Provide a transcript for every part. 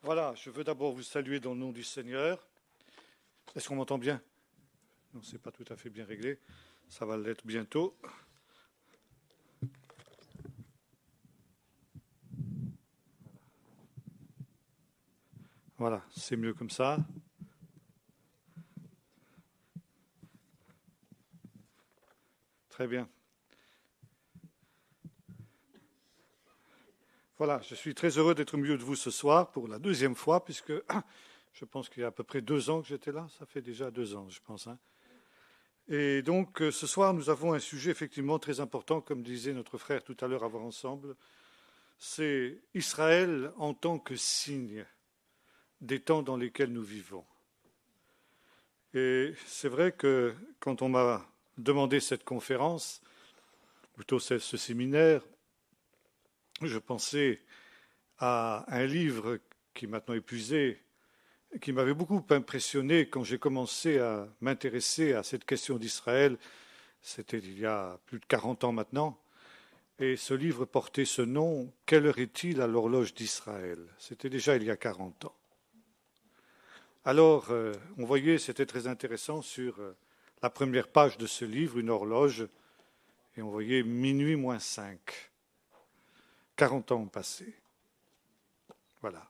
Voilà, je veux d'abord vous saluer dans le nom du Seigneur. Est-ce qu'on m'entend bien? Non, ce n'est pas tout à fait bien réglé. Ça va l'être bientôt. Voilà, c'est mieux comme ça. Très bien. Voilà, je suis très heureux d'être au milieu de vous ce soir pour la deuxième fois, puisque je pense qu'il y a à peu près 2 ans que j'étais là. Ça fait déjà 2 ans, je pense. Et donc, ce soir, nous avons un sujet effectivement très important, comme disait notre frère tout à l'heure à voir ensemble. C'est Israël en tant que signe des temps dans lesquels nous vivons. Et c'est vrai que quand on m'a demandé cette conférence, plutôt ce séminaire, je pensais à un livre qui est maintenant épuisé, qui m'avait beaucoup impressionné quand j'ai commencé à m'intéresser à cette question d'Israël. C'était il y a plus de 40 ans maintenant. Et ce livre portait ce nom, « Quelle heure est-il à l'horloge d'Israël ?» C'était déjà il y a 40 ans. Alors, on voyait, c'était très intéressant, sur la première page de ce livre, une horloge, et on voyait minuit moins 5. 40 ans ont passé. Voilà.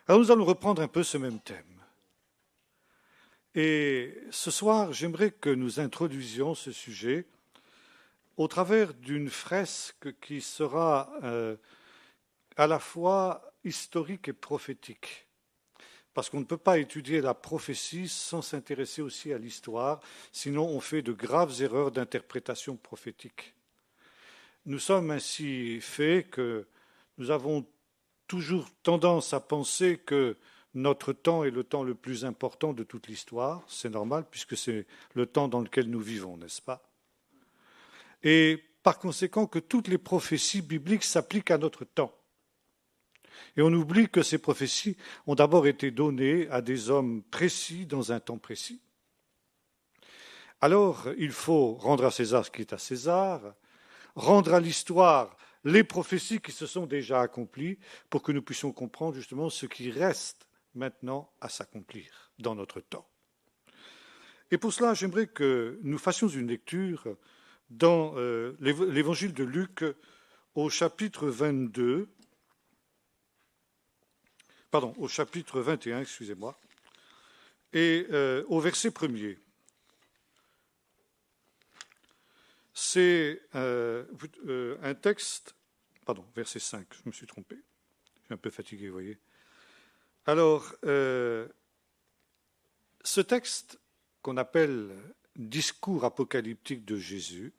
Alors nous allons reprendre un peu ce même thème. Et ce soir, j'aimerais que nous introduisions ce sujet au travers d'une fresque qui sera à la fois historique et prophétique. Parce qu'on ne peut pas étudier la prophétie sans s'intéresser aussi à l'histoire, sinon on fait de graves erreurs d'interprétation prophétique. Nous sommes ainsi faits que nous avons toujours tendance à penser que notre temps est le temps le plus important de toute l'histoire. C'est normal, puisque c'est le temps dans lequel nous vivons, n'est-ce pas? Et par conséquent que toutes les prophéties bibliques s'appliquent à notre temps. Et on oublie que ces prophéties ont d'abord été données à des hommes précis dans un temps précis. Alors, il faut rendre à César ce qui est à César, rendre à l'histoire les prophéties qui se sont déjà accomplies pour que nous puissions comprendre justement ce qui reste maintenant à s'accomplir dans notre temps. Et pour cela, j'aimerais que nous fassions une lecture dans l'évangile de Luc au chapitre 22, au chapitre 21, excusez-moi, et au verset 1er. C'est un texte, verset 5, je me suis trompé, je suis un peu fatigué, vous voyez. Alors, ce texte qu'on appelle discours apocalyptique de Jésus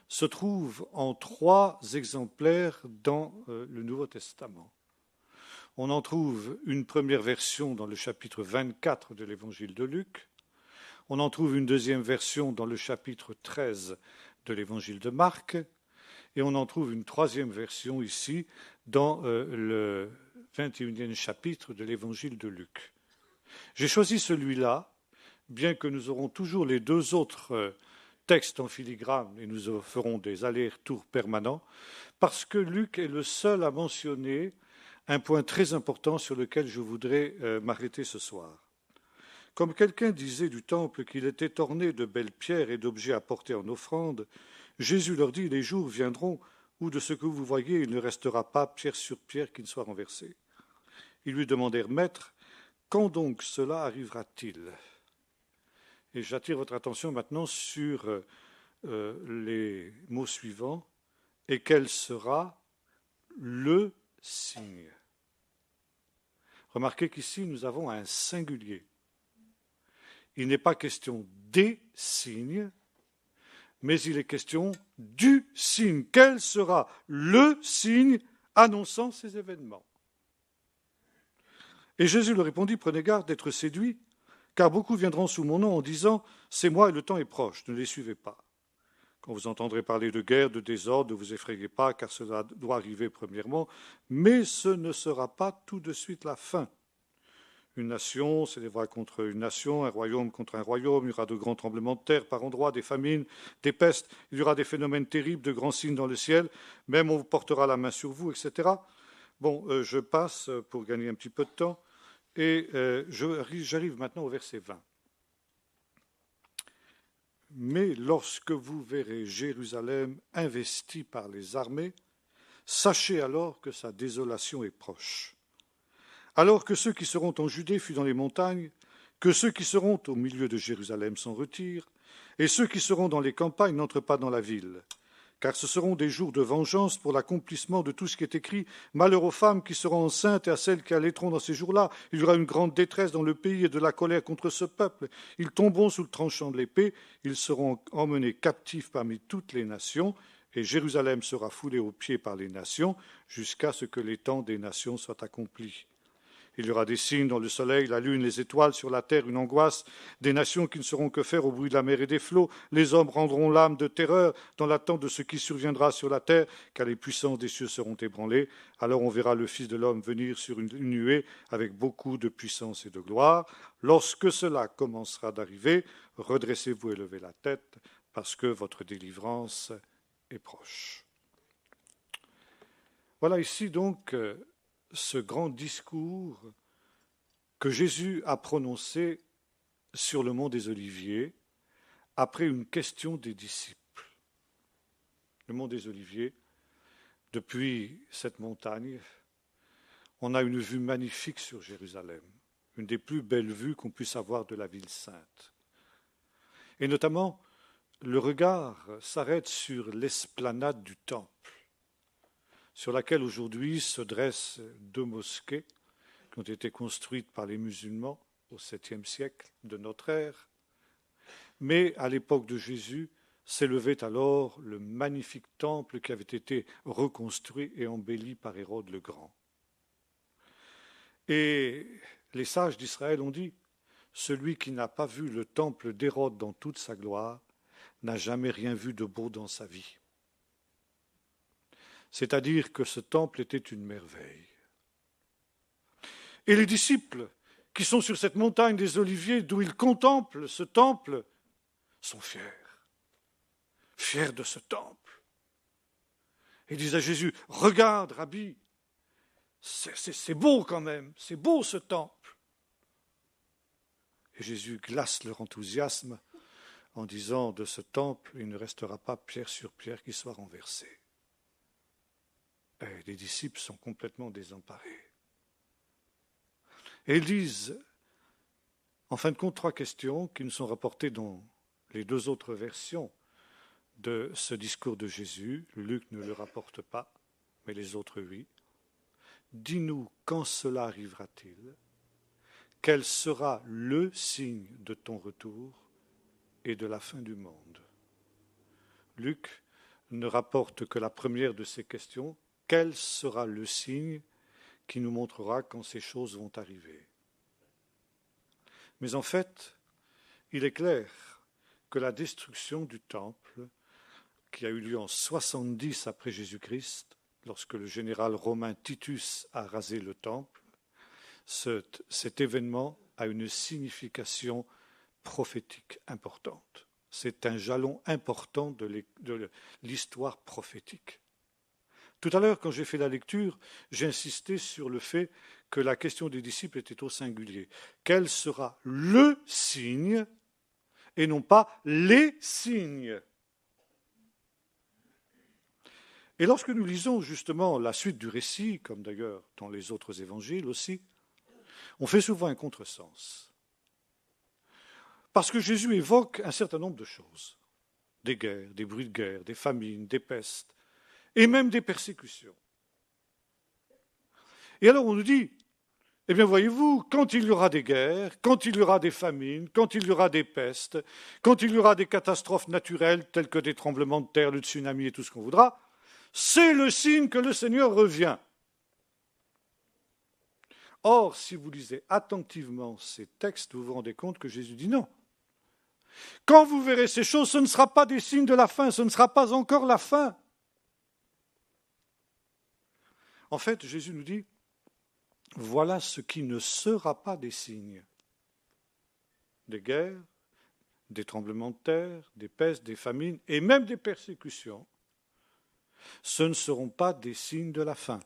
se trouve en 3 exemplaires dans le Nouveau Testament. On en trouve une première version dans le chapitre 24 de l'évangile de Luc. On en trouve une deuxième version dans le chapitre 13 de l'évangile de Marc. Et on en trouve une troisième version ici dans le 21e chapitre de l'évangile de Luc. J'ai choisi celui-là, bien que nous aurons toujours les 2 autres textes en filigrane et nous ferons des allers-retours permanents, parce que Luc est le seul à mentionner un point très important sur lequel je voudrais m'arrêter ce soir. Comme quelqu'un disait du temple qu'il était orné de belles pierres et d'objets apportés en offrande, Jésus leur dit, les jours viendront où de ce que vous voyez, il ne restera pas pierre sur pierre qui ne soit renversée. Ils lui demandèrent, Maître, quand donc cela arrivera-t-il? Et j'attire votre attention maintenant sur les mots suivants. Et quel sera le signe? Remarquez qu'ici, nous avons un singulier. Il n'est pas question des signes, mais il est question du signe. Quel sera le signe annonçant ces événements? Et Jésus leur répondit, prenez garde d'être séduits, car beaucoup viendront sous mon nom en disant, c'est moi et le temps est proche, ne les suivez pas. Quand vous entendrez parler de guerre, de désordre, ne vous effrayez pas, car cela doit arriver premièrement, mais ce ne sera pas tout de suite la fin. Une nation s'élèvera contre une nation, un royaume contre un royaume, il y aura de grands tremblements de terre par endroits, des famines, des pestes, il y aura des phénomènes terribles, de grands signes dans le ciel, même on vous portera la main sur vous, etc. Bon, je passe pour gagner un petit peu de temps et j'arrive maintenant au verset 20. Mais lorsque vous verrez Jérusalem investie par les armées, sachez alors que sa désolation est proche. Alors que ceux qui seront en Judée fuient dans les montagnes, que ceux qui seront au milieu de Jérusalem s'en retirent, et ceux qui seront dans les campagnes n'entrent pas dans la ville. Car ce seront des jours de vengeance pour l'accomplissement de tout ce qui est écrit. Malheur aux femmes qui seront enceintes et à celles qui allaiteront dans ces jours-là. Il y aura une grande détresse dans le pays et de la colère contre ce peuple. Ils tomberont sous le tranchant de l'épée. Ils seront emmenés captifs parmi toutes les nations. Et Jérusalem sera foulée aux pieds par les nations jusqu'à ce que les temps des nations soient accomplis. Il y aura des signes dans le soleil, la lune, les étoiles, sur la terre, une angoisse, des nations qui ne sauront que faire au bruit de la mer et des flots. Les hommes rendront l'âme de terreur dans l'attente de ce qui surviendra sur la terre, car les puissances des cieux seront ébranlées. Alors on verra le Fils de l'homme venir sur une nuée avec beaucoup de puissance et de gloire. Lorsque cela commencera d'arriver, redressez-vous et levez la tête, parce que votre délivrance est proche. Voilà ici donc ce grand discours que Jésus a prononcé sur le mont des Oliviers après une question des disciples. Le mont des Oliviers, depuis cette montagne, on a une vue magnifique sur Jérusalem, une des plus belles vues qu'on puisse avoir de la ville sainte. Et notamment, le regard s'arrête sur l'esplanade du temple, sur laquelle aujourd'hui se dressent 2 mosquées qui ont été construites par les musulmans au 7e siècle de notre ère. Mais à l'époque de Jésus, s'élevait alors le magnifique temple qui avait été reconstruit et embelli par Hérode le Grand. Et les sages d'Israël ont dit, celui qui n'a pas vu le temple d'Hérode dans toute sa gloire n'a jamais rien vu de beau dans sa vie. C'est-à-dire que ce temple était une merveille. Et les disciples qui sont sur cette montagne des Oliviers, d'où ils contemplent ce temple, sont fiers de ce temple. Et disent à Jésus, regarde, Rabbi, c'est beau quand même, c'est beau ce temple. Et Jésus glace leur enthousiasme en disant, de ce temple, il ne restera pas pierre sur pierre qui soit renversée. Et les disciples sont complètement désemparés. Et ils disent, en fin de compte, 3 questions qui nous sont rapportées dans les 2 autres versions de ce discours de Jésus. Luc ne le rapporte pas, mais les autres, oui. Dis-nous quand cela arrivera-t-il? Quel sera le signe de ton retour et de la fin du monde? Luc ne rapporte que la première de ces questions. Quel sera le signe qui nous montrera quand ces choses vont arriver? Mais en fait, il est clair que la destruction du temple, qui a eu lieu en 70 après Jésus-Christ, lorsque le général romain Titus a rasé le temple, cet événement a une signification prophétique importante. C'est un jalon important de l'histoire prophétique. Tout à l'heure, quand j'ai fait la lecture, j'ai insisté sur le fait que la question des disciples était au singulier. Quel sera le signe et non pas les signes? Et lorsque nous lisons justement la suite du récit, comme d'ailleurs dans les autres évangiles aussi, on fait souvent un contresens. Parce que Jésus évoque un certain nombre de choses. Des guerres, des bruits de guerre, des famines, des pestes, et même des persécutions. Et alors on nous dit, eh bien voyez-vous, quand il y aura des guerres, quand il y aura des famines, quand il y aura des pestes, quand il y aura des catastrophes naturelles telles que des tremblements de terre, le tsunami et tout ce qu'on voudra, c'est le signe que le Seigneur revient. Or, si vous lisez attentivement ces textes, vous vous rendez compte que Jésus dit non. Quand vous verrez ces choses, ce ne sera pas des signes de la fin, ce ne sera pas encore la fin. En fait, Jésus nous dit, voilà ce qui ne sera pas des signes. Des guerres, des tremblements de terre, des pestes, des famines et même des persécutions. Ce ne seront pas des signes de la fin.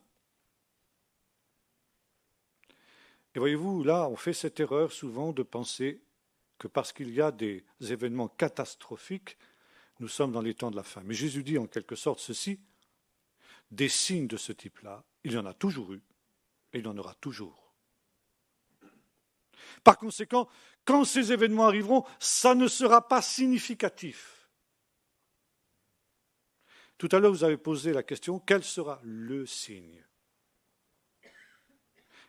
Et voyez-vous, là, on fait cette erreur souvent de penser que parce qu'il y a des événements catastrophiques, nous sommes dans les temps de la fin. Mais Jésus dit en quelque sorte ceci, des signes de ce type-là, il y en a toujours eu et il y en aura toujours. Par conséquent, quand ces événements arriveront, ça ne sera pas significatif. Tout à l'heure, vous avez posé la question, quel sera le signe ?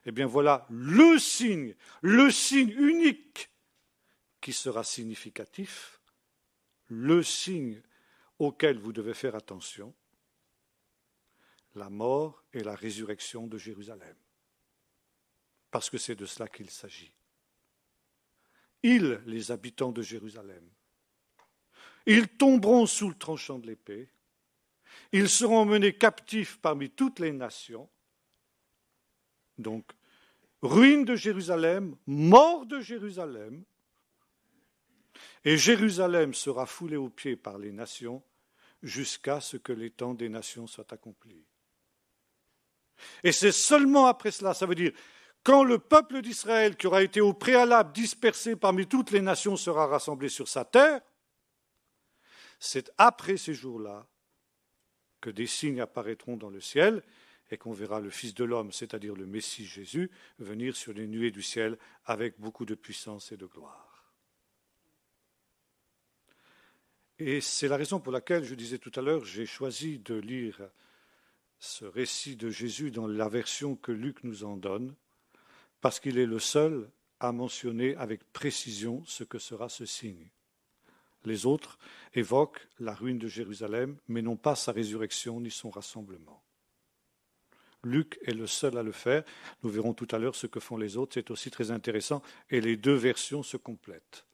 Eh bien voilà le signe unique qui sera significatif, le signe auquel vous devez faire attention, la mort et la résurrection de Jérusalem. Parce que c'est de cela qu'il s'agit. Ils, les habitants de Jérusalem, ils tomberont sous le tranchant de l'épée, ils seront menés captifs parmi toutes les nations. Donc, ruine de Jérusalem, mort de Jérusalem, et Jérusalem sera foulée aux pieds par les nations jusqu'à ce que les temps des nations soient accomplis. Et c'est seulement après cela, ça veut dire, quand le peuple d'Israël, qui aura été au préalable dispersé parmi toutes les nations, sera rassemblé sur sa terre, c'est après ces jours-là que des signes apparaîtront dans le ciel et qu'on verra le Fils de l'homme, c'est-à-dire le Messie Jésus, venir sur les nuées du ciel avec beaucoup de puissance et de gloire. Et c'est la raison pour laquelle, je disais tout à l'heure, j'ai choisi de lire ce récit de Jésus dans la version que Luc nous en donne, parce qu'il est le seul à mentionner avec précision ce que sera ce signe. Les autres évoquent la ruine de Jérusalem, mais non pas sa résurrection ni son rassemblement. Luc est le seul à le faire. Nous verrons tout à l'heure ce que font les autres. C'est aussi très intéressant. Et les deux versions se complètent.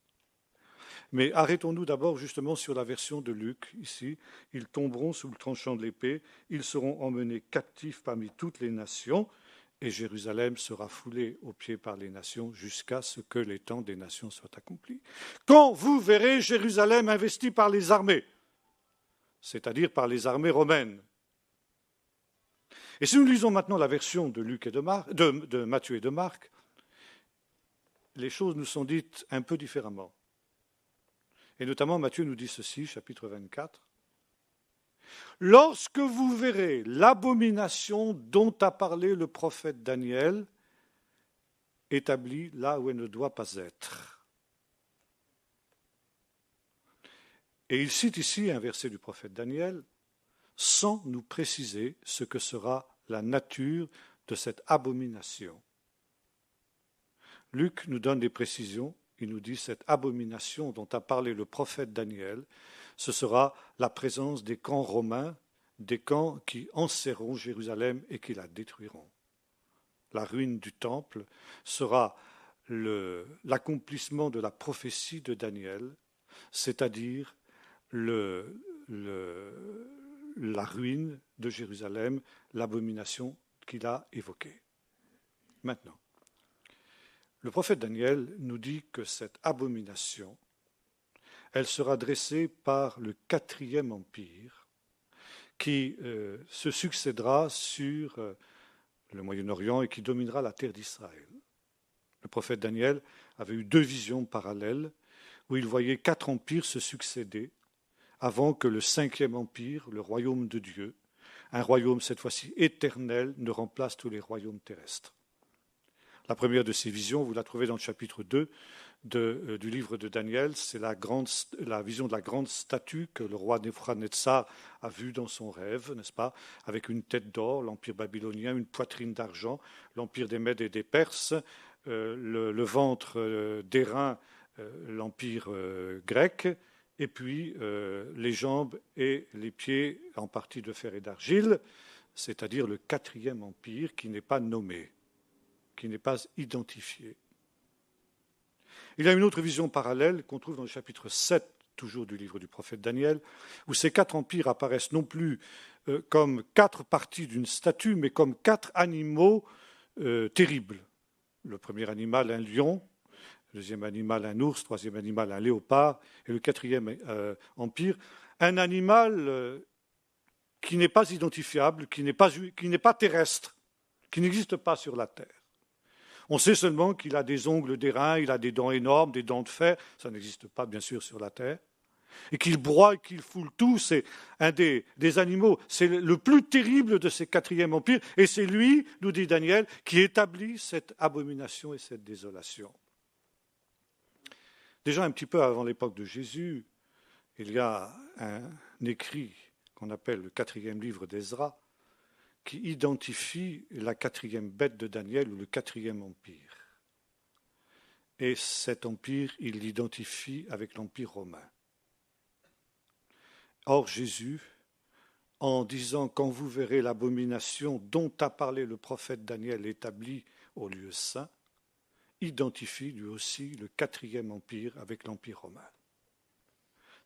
Mais arrêtons-nous d'abord justement sur la version de Luc, ici. Ils tomberont sous le tranchant de l'épée. Ils seront emmenés captifs parmi toutes les nations. Et Jérusalem sera foulée aux pieds par les nations jusqu'à ce que les temps des nations soient accomplis. Quand vous verrez Jérusalem investie par les armées, c'est-à-dire par les armées romaines. Et si nous lisons maintenant la version de Luc et de Matthieu et de Marc, les choses nous sont dites un peu différemment. Et notamment Matthieu nous dit ceci, chapitre 24. Lorsque vous verrez l'abomination dont a parlé le prophète Daniel, établie là où elle ne doit pas être. Et il cite ici un verset du prophète Daniel, sans nous préciser ce que sera la nature de cette abomination. Luc nous donne des précisions. Il nous dit cette abomination dont a parlé le prophète Daniel, ce sera la présence des camps romains, des camps qui enserreront Jérusalem et qui la détruiront. La ruine du temple sera l'accomplissement de la prophétie de Daniel, c'est-à-dire la ruine de Jérusalem, l'abomination qu'il a évoquée. Maintenant, le prophète Daniel nous dit que cette abomination, elle sera dressée par le 4e empire qui se succédera sur le Moyen-Orient et qui dominera la terre d'Israël. Le prophète Daniel avait eu 2 visions parallèles où il voyait 4 empires se succéder avant que le 5e empire, le royaume de Dieu, un royaume cette fois-ci éternel, ne remplace tous les royaumes terrestres. La première de ces visions, vous la trouvez dans le chapitre 2 du livre de Daniel, c'est la vision de la grande statue que le roi Nebuchadnezzar a vue dans son rêve, n'est-ce pas, avec une tête d'or, l'empire babylonien, une poitrine d'argent, l'empire des Mèdes et des Perses, le ventre d'airain, l'empire grec, et puis les jambes et les pieds en partie de fer et d'argile, c'est-à-dire le 4e empire qui n'est pas nommé, qui n'est pas identifié. Il y a une autre vision parallèle qu'on trouve dans le chapitre 7, toujours du livre du prophète Daniel, où ces 4 empires apparaissent non plus comme 4 parties d'une statue, mais comme 4 animaux terribles. Le premier animal, un lion, le deuxième animal, un ours, le 3e animal, un léopard, et le 4e empire, un animal qui n'est pas identifiable, qui n'est pas terrestre, qui n'existe pas sur la terre. On sait seulement qu'il a des ongles d'airain, il a des dents énormes, des dents de fer, ça n'existe pas bien sûr sur la terre, et qu'il broie et qu'il foule tout, c'est un des animaux, c'est le plus terrible de ces quatrième empires, et c'est lui, nous dit Daniel, qui établit cette abomination et cette désolation. Déjà un petit peu avant l'époque de Jésus, il y a un écrit qu'on appelle le quatrième livre d'Ezra, qui identifie la quatrième bête de Daniel ou le quatrième empire. Et cet empire, il l'identifie avec l'empire romain. Or Jésus, en disant « Quand vous verrez l'abomination dont a parlé le prophète Daniel établie au lieu saint », identifie lui aussi le quatrième empire avec l'empire romain.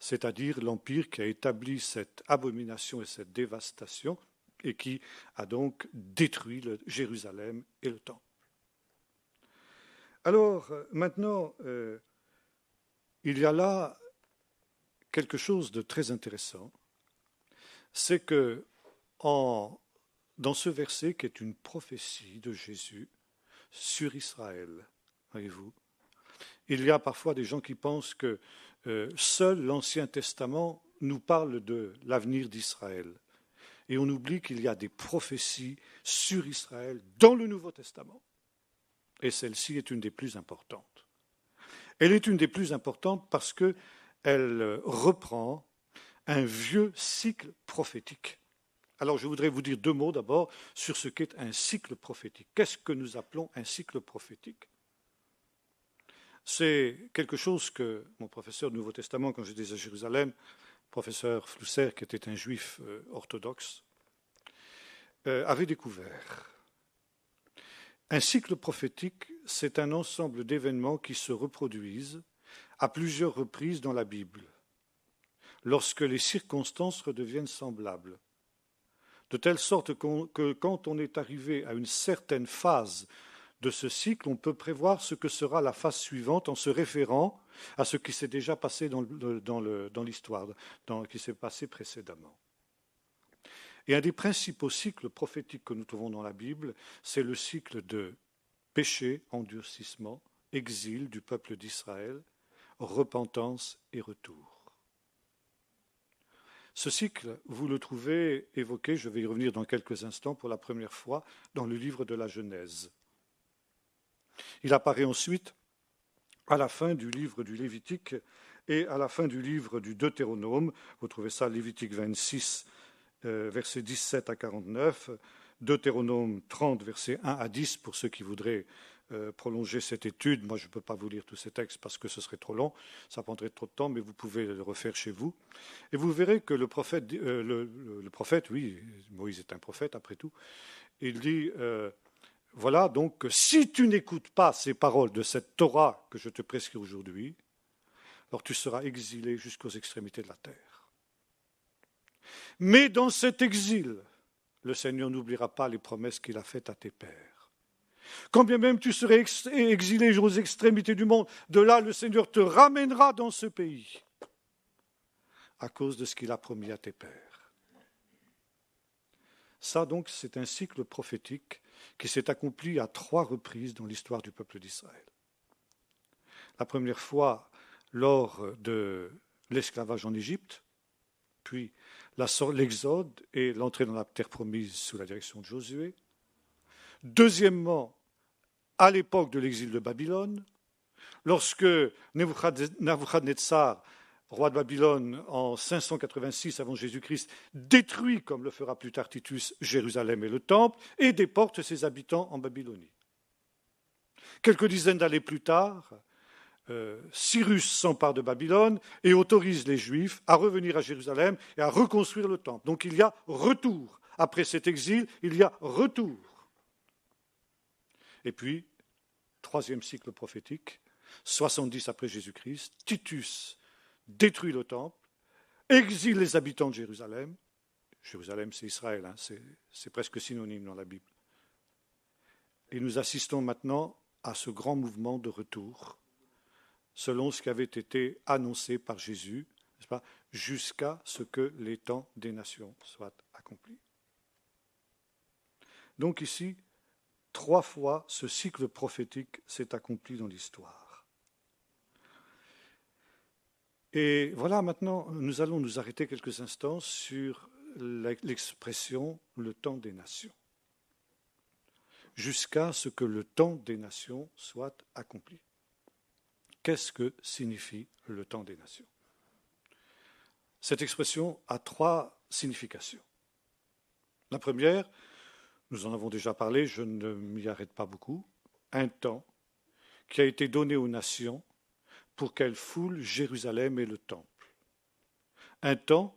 C'est-à-dire l'empire qui a établi cette abomination et cette dévastation et qui a donc détruit Jérusalem et le temple. Alors, maintenant, il y a là quelque chose de très intéressant, c'est que dans ce verset qui est une prophétie de Jésus sur Israël, voyez-vous, il y a parfois des gens qui pensent que seul l'Ancien Testament nous parle de l'avenir d'Israël. Et on oublie qu'il y a des prophéties sur Israël dans le Nouveau Testament. Et celle-ci est une des plus importantes. Elle est une des plus importantes parce qu'elle reprend un vieux cycle prophétique. Alors je voudrais vous dire deux mots d'abord sur ce qu'est un cycle prophétique. Qu'est-ce que nous appelons un cycle prophétique ? C'est quelque chose que mon professeur du Nouveau Testament, quand j'étais à Jérusalem, professeur Flousser, qui était un juif orthodoxe, avait découvert. Un cycle prophétique, c'est un ensemble d'événements qui se reproduisent à plusieurs reprises dans la Bible, lorsque les circonstances redeviennent semblables, de telle sorte que quand on est arrivé à une certaine phase de ce cycle, on peut prévoir ce que sera la phase suivante en se référant à ce qui s'est déjà passé dans l'histoire, qui s'est passé précédemment. Et un des principaux cycles prophétiques que nous trouvons dans la Bible, c'est le cycle de péché, endurcissement, exil du peuple d'Israël, repentance et retour. Ce cycle, vous le trouvez évoqué, je vais y revenir dans quelques instants pour la première fois, dans le livre de la Genèse. Il apparaît ensuite à la fin du livre du Lévitique et à la fin du livre du Deutéronome. Vous trouvez ça Lévitique 26, versets 17 à 49, Deutéronome 30, versets 1 à 10, pour ceux qui voudraient prolonger cette étude. Moi, je ne peux pas vous lire tous ces textes parce que ce serait trop long, ça prendrait trop de temps, mais vous pouvez le refaire chez vous. Et vous verrez que le prophète, oui, Moïse est un prophète après tout, il dit... Voilà, donc, si tu n'écoutes pas ces paroles de cette Torah que je te prescris aujourd'hui, alors tu seras exilé jusqu'aux extrémités de la terre. Mais dans cet exil, le Seigneur n'oubliera pas les promesses qu'il a faites à tes pères. Quand bien même tu serais exilé aux extrémités du monde, de là le Seigneur te ramènera dans ce pays à cause de ce qu'il a promis à tes pères. Ça donc, c'est un cycle prophétique qui s'est accompli à 3 reprises dans l'histoire du peuple d'Israël. La première fois lors de l'esclavage en Égypte, puis l'exode et l'entrée dans la terre promise sous la direction de Josué. Deuxièmement, à l'époque de l'exil de Babylone, lorsque Nabuchodonosor, roi de Babylone, en 586 avant Jésus-Christ, détruit, comme le fera plus tard Titus, Jérusalem et le Temple, et déporte ses habitants en Babylonie. Quelques dizaines d'années plus tard, Cyrus s'empare de Babylone et autorise les Juifs à revenir à Jérusalem et à reconstruire le Temple. Donc il y a retour. Après cet exil, il y a retour. Et puis, troisième cycle prophétique, 70 après Jésus-Christ, Titus détruit le temple, exile les habitants de Jérusalem. Jérusalem, c'est Israël, hein, c'est presque synonyme dans la Bible. Et nous assistons maintenant à ce grand mouvement de retour, selon ce qui avait été annoncé par Jésus, n'est-ce pas, jusqu'à ce que les temps des nations soient accomplis. Donc ici, 3 fois, ce cycle prophétique s'est accompli dans l'histoire. Et voilà, maintenant, nous allons nous arrêter quelques instants sur l'expression « le temps des nations », jusqu'à ce que le temps des nations soit accompli. Qu'est-ce que signifie le temps des nations? Cette expression a 3 significations. La première, nous en avons déjà parlé, je ne m'y arrête pas beaucoup, un temps qui a été donné aux nations pour qu'elles foulent Jérusalem et le temple. Un temps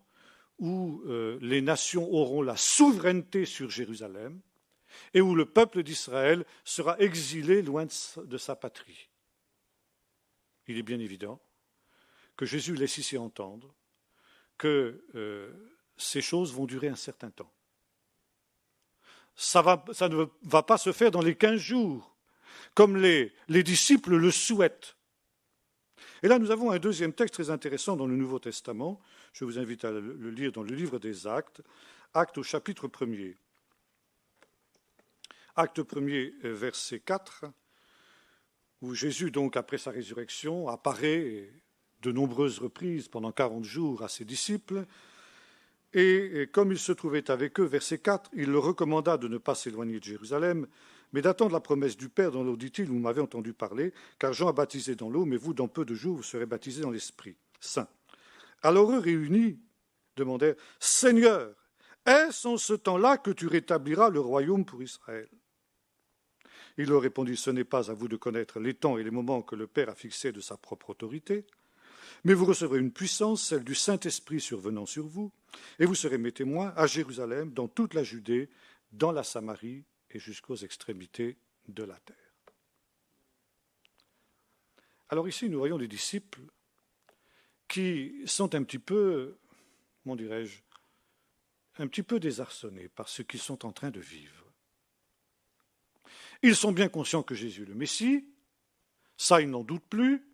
où les nations auront la souveraineté sur Jérusalem et où le peuple d'Israël sera exilé loin de sa patrie. Il est bien évident que Jésus laisse ici entendre que ces choses vont durer un certain temps. Ça ne va pas se faire dans les 15 jours, comme les disciples le souhaitent. Et là, nous avons un deuxième texte très intéressant dans le Nouveau Testament. Je vous invite à le lire dans le livre des Actes, Actes au chapitre 1er. Acte 1er, verset 4, où Jésus, donc, après sa résurrection, apparaît de nombreuses reprises pendant 40 jours à ses disciples. Et comme il se trouvait avec eux, verset 4, il leur recommanda de ne pas s'éloigner de Jérusalem, mais d'attendre la promesse du Père dont dit-il, vous m'avez entendu parler, car Jean a baptisé dans l'eau, mais vous, dans peu de jours, vous serez baptisés dans l'Esprit Saint. Alors eux réunis demandèrent, Seigneur, est-ce en ce temps-là que tu rétabliras le royaume pour Israël? Il leur répondit, ce n'est pas à vous de connaître les temps et les moments que le Père a fixés de sa propre autorité, mais vous recevrez une puissance, celle du Saint-Esprit survenant sur vous, et vous serez mes témoins à Jérusalem, dans toute la Judée, dans la Samarie et jusqu'aux extrémités de la terre. Alors ici, nous voyons des disciples qui sont un petit peu, comment dirais-je, un petit peu désarçonnés par ce qu'ils sont en train de vivre. Ils sont bien conscients que Jésus est le Messie, ça ils n'en doutent plus.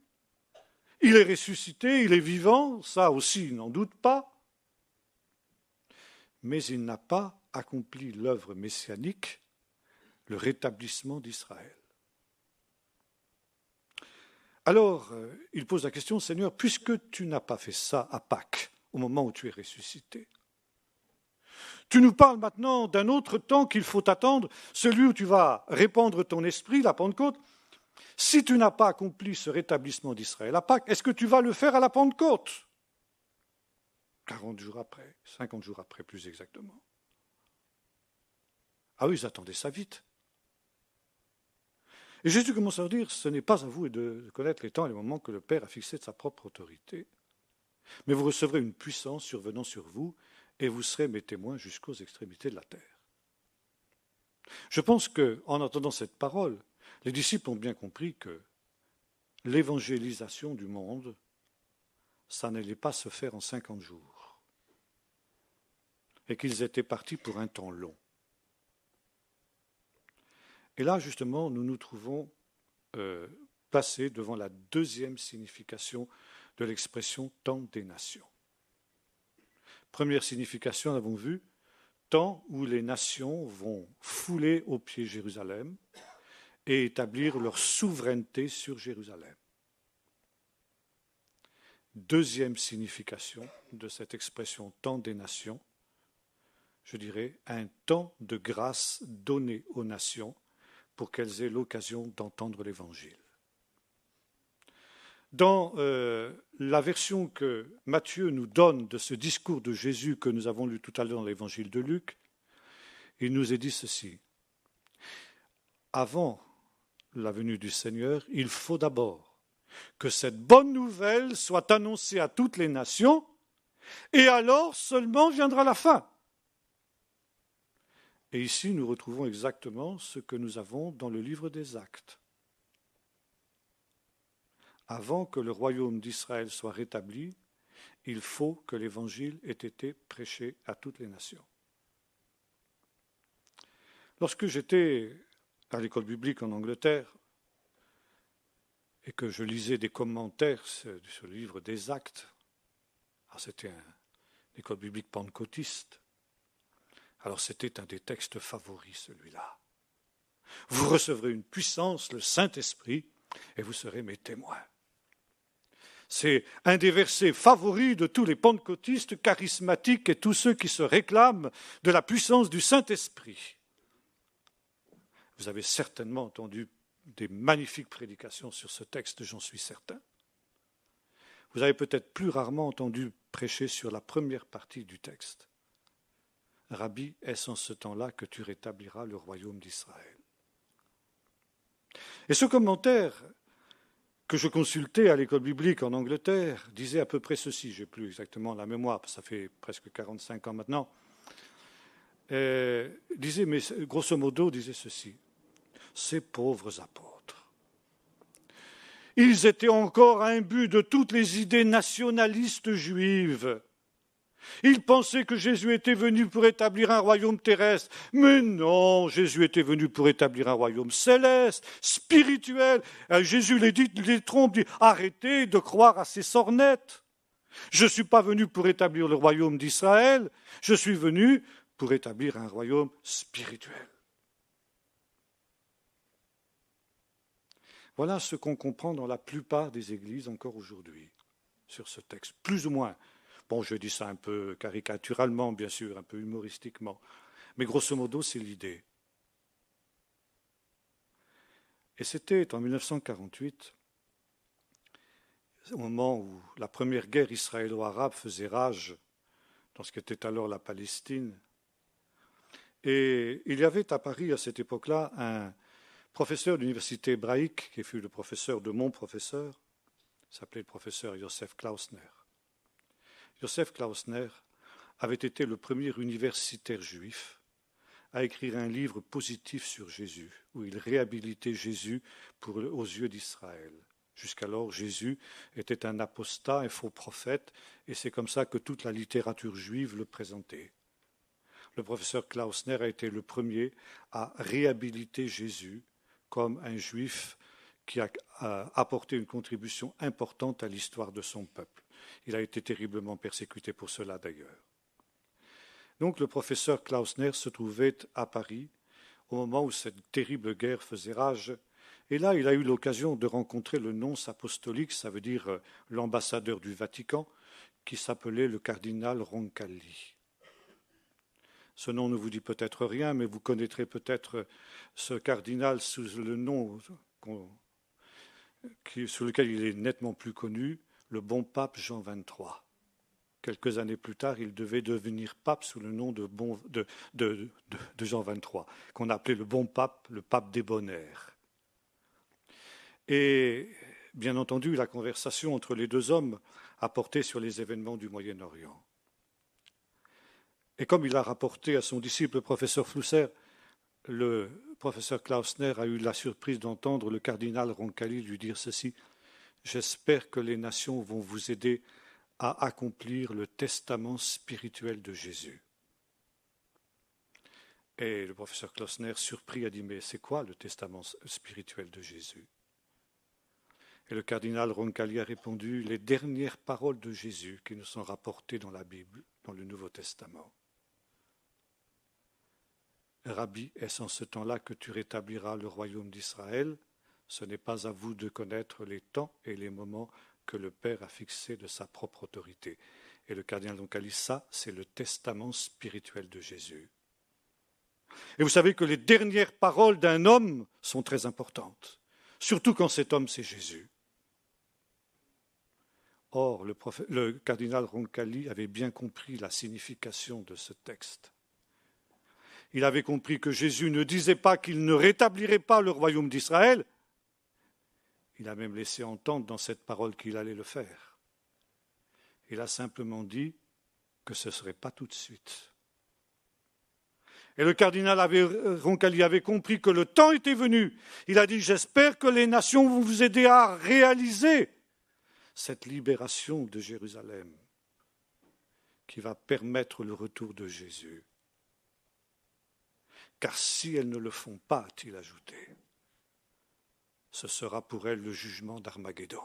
Il est ressuscité, il est vivant, ça aussi ils n'en doutent pas. Mais il n'a pas accompli l'œuvre messianique, le rétablissement d'Israël. Alors, il pose la question, Seigneur, puisque tu n'as pas fait ça à Pâques, au moment où tu es ressuscité, tu nous parles maintenant d'un autre temps qu'il faut attendre, celui où tu vas répandre ton esprit, la Pentecôte. Si tu n'as pas accompli ce rétablissement d'Israël à Pâques, est-ce que tu vas le faire à la Pentecôte? 40 jours après, 50 jours après plus exactement. Ah oui, ils attendaient ça vite. Et Jésus commence à leur dire, ce n'est pas à vous de connaître les temps et les moments que le Père a fixés de sa propre autorité, mais vous recevrez une puissance survenant sur vous, et vous serez mes témoins jusqu'aux extrémités de la terre. Je pense qu'en entendant cette parole, les disciples ont bien compris que l'évangélisation du monde, ça n'allait pas se faire en 50 jours, et qu'ils étaient partis pour un temps long. Et là, justement, nous nous trouvons placés devant la deuxième signification de l'expression « temps des nations ». Première signification, nous avons vu, temps où les nations vont fouler aux pieds Jérusalem et établir leur souveraineté sur Jérusalem. Deuxième signification de cette expression « temps des nations », je dirais un temps de grâce donné aux nations pour qu'elles aient l'occasion d'entendre l'Évangile. Dans la version que Matthieu nous donne de ce discours de Jésus que nous avons lu tout à l'heure dans l'Évangile de Luc, il nous est dit ceci. Avant la venue du Seigneur, il faut d'abord que cette bonne nouvelle soit annoncée à toutes les nations, et alors seulement viendra la fin. Et ici, nous retrouvons exactement ce que nous avons dans le livre des Actes. Avant que le royaume d'Israël soit rétabli, il faut que l'Évangile ait été prêché à toutes les nations. Lorsque j'étais à l'école biblique en Angleterre et que je lisais des commentaires sur le livre des Actes, c'était une école biblique pentecôtiste, alors c'était un des textes favoris, celui-là. Vous recevrez une puissance, le Saint-Esprit, et vous serez mes témoins. C'est un des versets favoris de tous les pentecôtistes charismatiques et tous ceux qui se réclament de la puissance du Saint-Esprit. Vous avez certainement entendu des magnifiques prédications sur ce texte, j'en suis certain. Vous avez peut-être plus rarement entendu prêcher sur la première partie du texte. Rabbi, est-ce en ce temps-là que tu rétabliras le royaume d'Israël? Et ce commentaire que je consultais à l'école biblique en Angleterre disait à peu près ceci, je n'ai plus exactement la mémoire, ça fait presque 45 ans maintenant, disait, mais grosso modo, disait ceci: ces pauvres apôtres, ils étaient encore imbus de toutes les idées nationalistes juives. Ils pensaient que Jésus était venu pour établir un royaume terrestre. Mais non, Jésus était venu pour établir un royaume céleste, spirituel. Jésus les trompe, dit: arrêtez de croire à ces sornettes. Je ne suis pas venu pour établir le royaume d'Israël, je suis venu pour établir un royaume spirituel. Voilà ce qu'on comprend dans la plupart des églises encore aujourd'hui sur ce texte, plus ou moins. Bon, je dis ça un peu caricaturalement, bien sûr, un peu humoristiquement, mais grosso modo, c'est l'idée. Et c'était en 1948, au moment où la première guerre israélo-arabe faisait rage dans ce qu'était alors la Palestine. Et il y avait à Paris, à cette époque-là, un professeur d'université hébraïque, qui fut le professeur de mon professeur, s'appelait le professeur Yosef Klausner. Yosef Klausner avait été le premier universitaire juif à écrire un livre positif sur Jésus, où il réhabilitait Jésus aux yeux d'Israël. Jusqu'alors, Jésus était un apostat, un faux prophète, et c'est comme ça que toute la littérature juive le présentait. Le professeur Klausner a été le premier à réhabiliter Jésus comme un juif qui a apporté une contribution importante à l'histoire de son peuple. Il a été terriblement persécuté pour cela d'ailleurs. Donc le professeur Klausner se trouvait à Paris au moment où cette terrible guerre faisait rage. Et là, il a eu l'occasion de rencontrer le nonce apostolique, ça veut dire l'ambassadeur du Vatican, qui s'appelait le cardinal Roncalli. Ce nom ne vous dit peut-être rien, mais vous connaîtrez peut-être ce cardinal sous le nom sous lequel il est nettement plus connu, le bon pape Jean XXIII. Quelques années plus tard, il devait devenir pape sous le nom de Jean XXIII, qu'on appelait le bon pape, le pape débonnaire. Et bien entendu, la conversation entre les deux hommes a porté sur les événements du Moyen-Orient. Et comme il a rapporté à son disciple, le professeur Flusser, le professeur Klausner a eu la surprise d'entendre le cardinal Roncalli lui dire ceci: « J'espère que les nations vont vous aider à accomplir le testament spirituel de Jésus. » Et le professeur Klausner, surpris, a dit: « Mais c'est quoi le testament spirituel de Jésus ?» Et le cardinal Roncalli a répondu: « Les dernières paroles de Jésus qui nous sont rapportées dans la Bible, dans le Nouveau Testament. Rabbi, est-ce en ce temps-là que tu rétabliras le royaume d'Israël? Ce n'est pas à vous de connaître les temps et les moments que le Père a fixés de sa propre autorité. » Et le cardinal Roncalli, ça, c'est le testament spirituel de Jésus. Et vous savez que les dernières paroles d'un homme sont très importantes, surtout quand cet homme, c'est Jésus. Or, le cardinal Roncalli avait bien compris la signification de ce texte. Il avait compris que Jésus ne disait pas qu'il ne rétablirait pas le royaume d'Israël. Il a même laissé entendre dans cette parole qu'il allait le faire. Il a simplement dit que ce ne serait pas tout de suite. Et le cardinal Roncalli avait compris que le temps était venu. Il a dit: « J'espère que les nations vont vous aider à réaliser cette libération de Jérusalem qui va permettre le retour de Jésus. Car si elles ne le font pas, a-t-il ajouté, ce sera pour elles le jugement d'Armageddon. »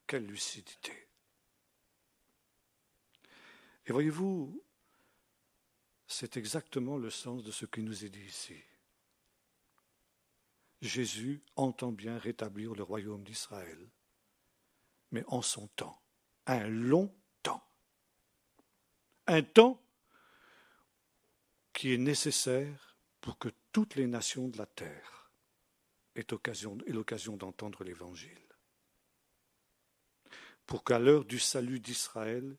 Quelle lucidité! Et voyez-vous, c'est exactement le sens de ce qui nous est dit ici. Jésus entend bien rétablir le royaume d'Israël, mais en son temps, un long temps. Un temps qui est nécessaire pour que toutes les nations de la terre aient l'occasion d'entendre l'Évangile. Pour qu'à l'heure du salut d'Israël,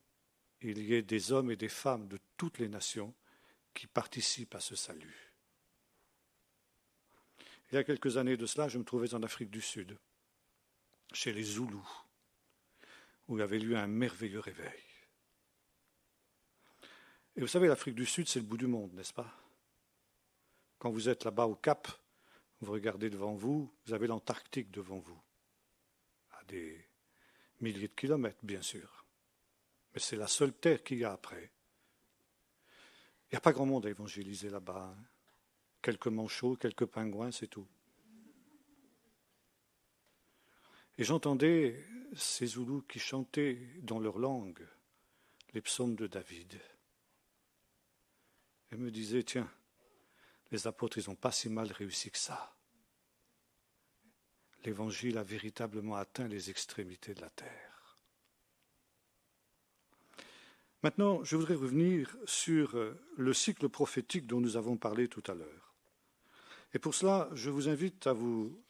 il y ait des hommes et des femmes de toutes les nations qui participent à ce salut. Il y a quelques années de cela, je me trouvais en Afrique du Sud, chez les Zoulous, où il y avait eu un merveilleux réveil. Et vous savez, l'Afrique du Sud, c'est le bout du monde, n'est-ce pas? Quand vous êtes là-bas au Cap, vous regardez devant vous, vous avez l'Antarctique devant vous, à des milliers de kilomètres, bien sûr. Mais c'est la seule terre qu'il y a après. Il n'y a pas grand monde à évangéliser là-bas. Quelques manchots, quelques pingouins, c'est tout. Et j'entendais ces Zoulous qui chantaient dans leur langue les psaumes de David. Et me disaient, tiens, les apôtres, ils n'ont pas si mal réussi que ça. L'Évangile a véritablement atteint les extrémités de la terre. Maintenant, je voudrais revenir sur le cycle prophétique dont nous avons parlé tout à l'heure. Et pour cela, je vous invite à vous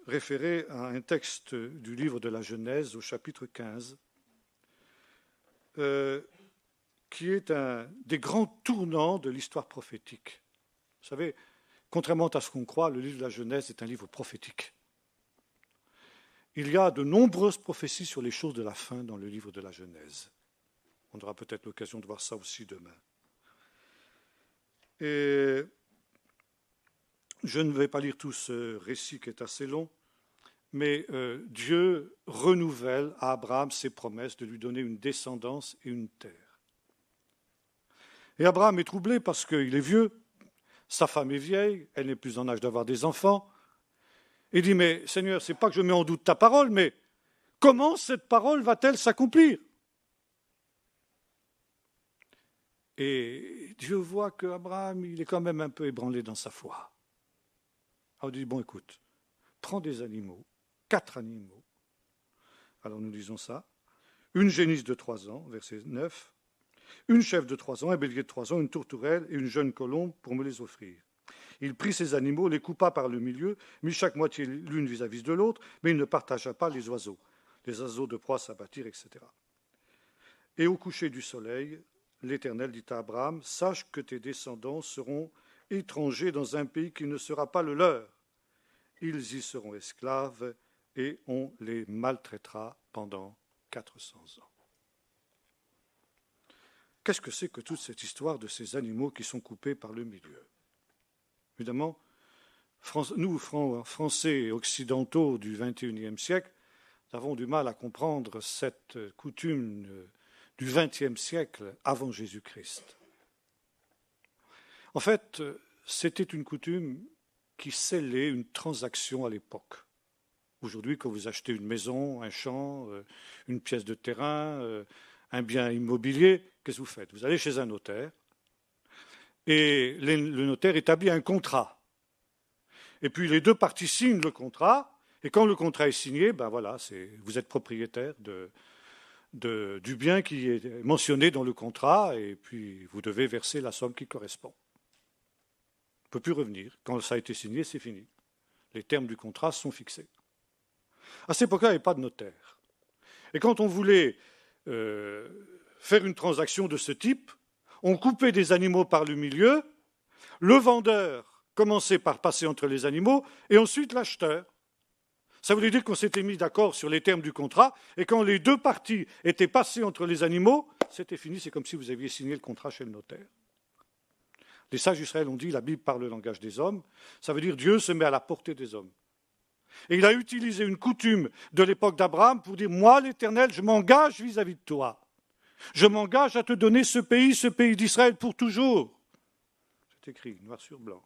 référer à un texte du livre de la Genèse au chapitre 15, qui est un des grands tournants de l'histoire prophétique. Vous savez, contrairement à ce qu'on croit, le livre de la Genèse est un livre prophétique. Il y a de nombreuses prophéties sur les choses de la fin dans le livre de la Genèse. On aura peut-être l'occasion de voir ça aussi demain. Et je ne vais pas lire tout ce récit qui est assez long, mais Dieu renouvelle à Abraham ses promesses de lui donner une descendance et une terre. Et Abraham est troublé parce qu'il est vieux, sa femme est vieille, elle n'est plus en âge d'avoir des enfants. Il dit, mais Seigneur, c'est pas que je mets en doute ta parole, mais comment cette parole va-t-elle s'accomplir? Et Dieu voit qu'Abraham, il est quand même un peu ébranlé dans sa foi. Alors il dit, bon écoute, prends des animaux, 4 animaux. Alors nous disons ça. Une génisse de 3 ans, verset 9. Une chèvre de 3 ans, un bélier de 3 ans, une tourterelle et une jeune colombe pour me les offrir. Il prit ces animaux, les coupa par le milieu, mit chaque moitié l'une vis-à-vis de l'autre, mais il ne partagea pas les oiseaux. Les oiseaux de proie s'abattirent, etc. Et au coucher du soleil, l'Éternel dit à Abraham, sache que tes descendants seront étrangers dans un pays qui ne sera pas le leur. Ils y seront esclaves et on les maltraitera pendant 400 ans. Qu'est-ce que c'est que toute cette histoire de ces animaux qui sont coupés par le milieu? Évidemment, nous, Français occidentaux du XXIe siècle, nous avons du mal à comprendre cette coutume du XXe siècle avant Jésus-Christ. En fait, c'était une coutume qui scellait une transaction à l'époque. Aujourd'hui, quand vous achetez une maison, un champ, une pièce de terrain, un bien immobilier, qu'est-ce que vous faites? Vous allez chez un notaire et le notaire établit un contrat. Et puis les deux parties signent le contrat et quand le contrat est signé, ben voilà, vous êtes propriétaire du bien qui est mentionné dans le contrat et puis vous devez verser la somme qui correspond. On ne peut plus revenir. Quand ça a été signé, c'est fini. Les termes du contrat sont fixés. À cette époque-là, il n'y avait pas de notaire. Et quand on voulait faire une transaction de ce type, on coupait des animaux par le milieu, le vendeur commençait par passer entre les animaux, et ensuite l'acheteur. Ça voulait dire qu'on s'était mis d'accord sur les termes du contrat, et quand les deux parties étaient passées entre les animaux, c'était fini, c'est comme si vous aviez signé le contrat chez le notaire. Les sages d'Israël ont dit, la Bible parle le langage des hommes, ça veut dire Dieu se met à la portée des hommes. Et il a utilisé une coutume de l'époque d'Abraham pour dire, moi l'Éternel, je m'engage vis-à-vis de toi. Je m'engage à te donner ce pays d'Israël pour toujours. C'est écrit, noir sur blanc.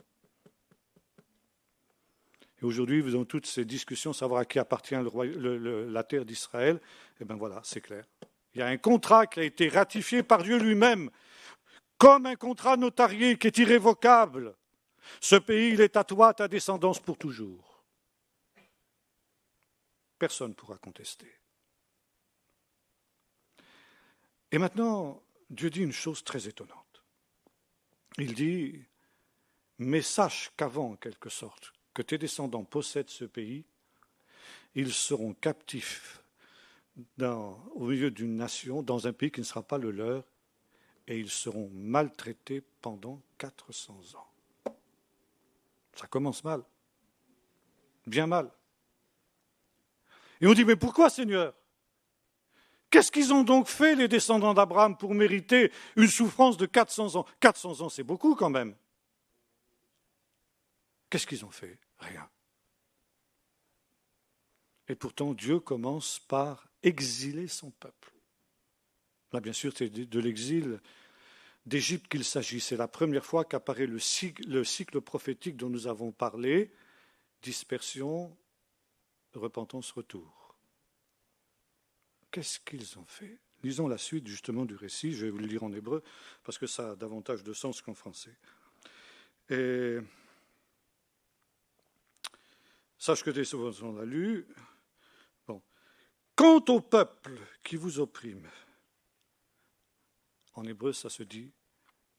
Et aujourd'hui, vous avez toutes ces discussions, savoir à qui appartient la terre d'Israël. Eh bien voilà, c'est clair. Il y a un contrat qui a été ratifié par Dieu lui-même, comme un contrat notarié qui est irrévocable. Ce pays, il est à toi, à ta descendance pour toujours. Personne ne pourra contester. Et maintenant, Dieu dit une chose très étonnante. Il dit, mais sache qu'avant, en quelque sorte, que tes descendants possèdent ce pays, ils seront captifs au milieu d'une nation, dans un pays qui ne sera pas le leur, et ils seront maltraités pendant 400 ans. Ça commence mal, bien mal. Et on dit, mais pourquoi, Seigneur? Qu'est-ce qu'ils ont donc fait, les descendants d'Abraham, pour mériter une souffrance de 400 ans? 400 ans, c'est beaucoup quand même. Qu'est-ce qu'ils ont fait? Rien. Et pourtant, Dieu commence par exiler son peuple. Là, bien sûr, c'est de l'exil d'Égypte qu'il s'agit. C'est la première fois qu'apparaît le cycle prophétique dont nous avons parlé, dispersion, repentance, retour. Qu'est-ce qu'ils ont fait? Lisons la suite justement du récit, je vais vous le lire en hébreu, parce que ça a davantage de sens qu'en français. Et sache que des souvent on l'a lu. Bon. Quant au peuple qui vous opprime, en hébreu ça se dit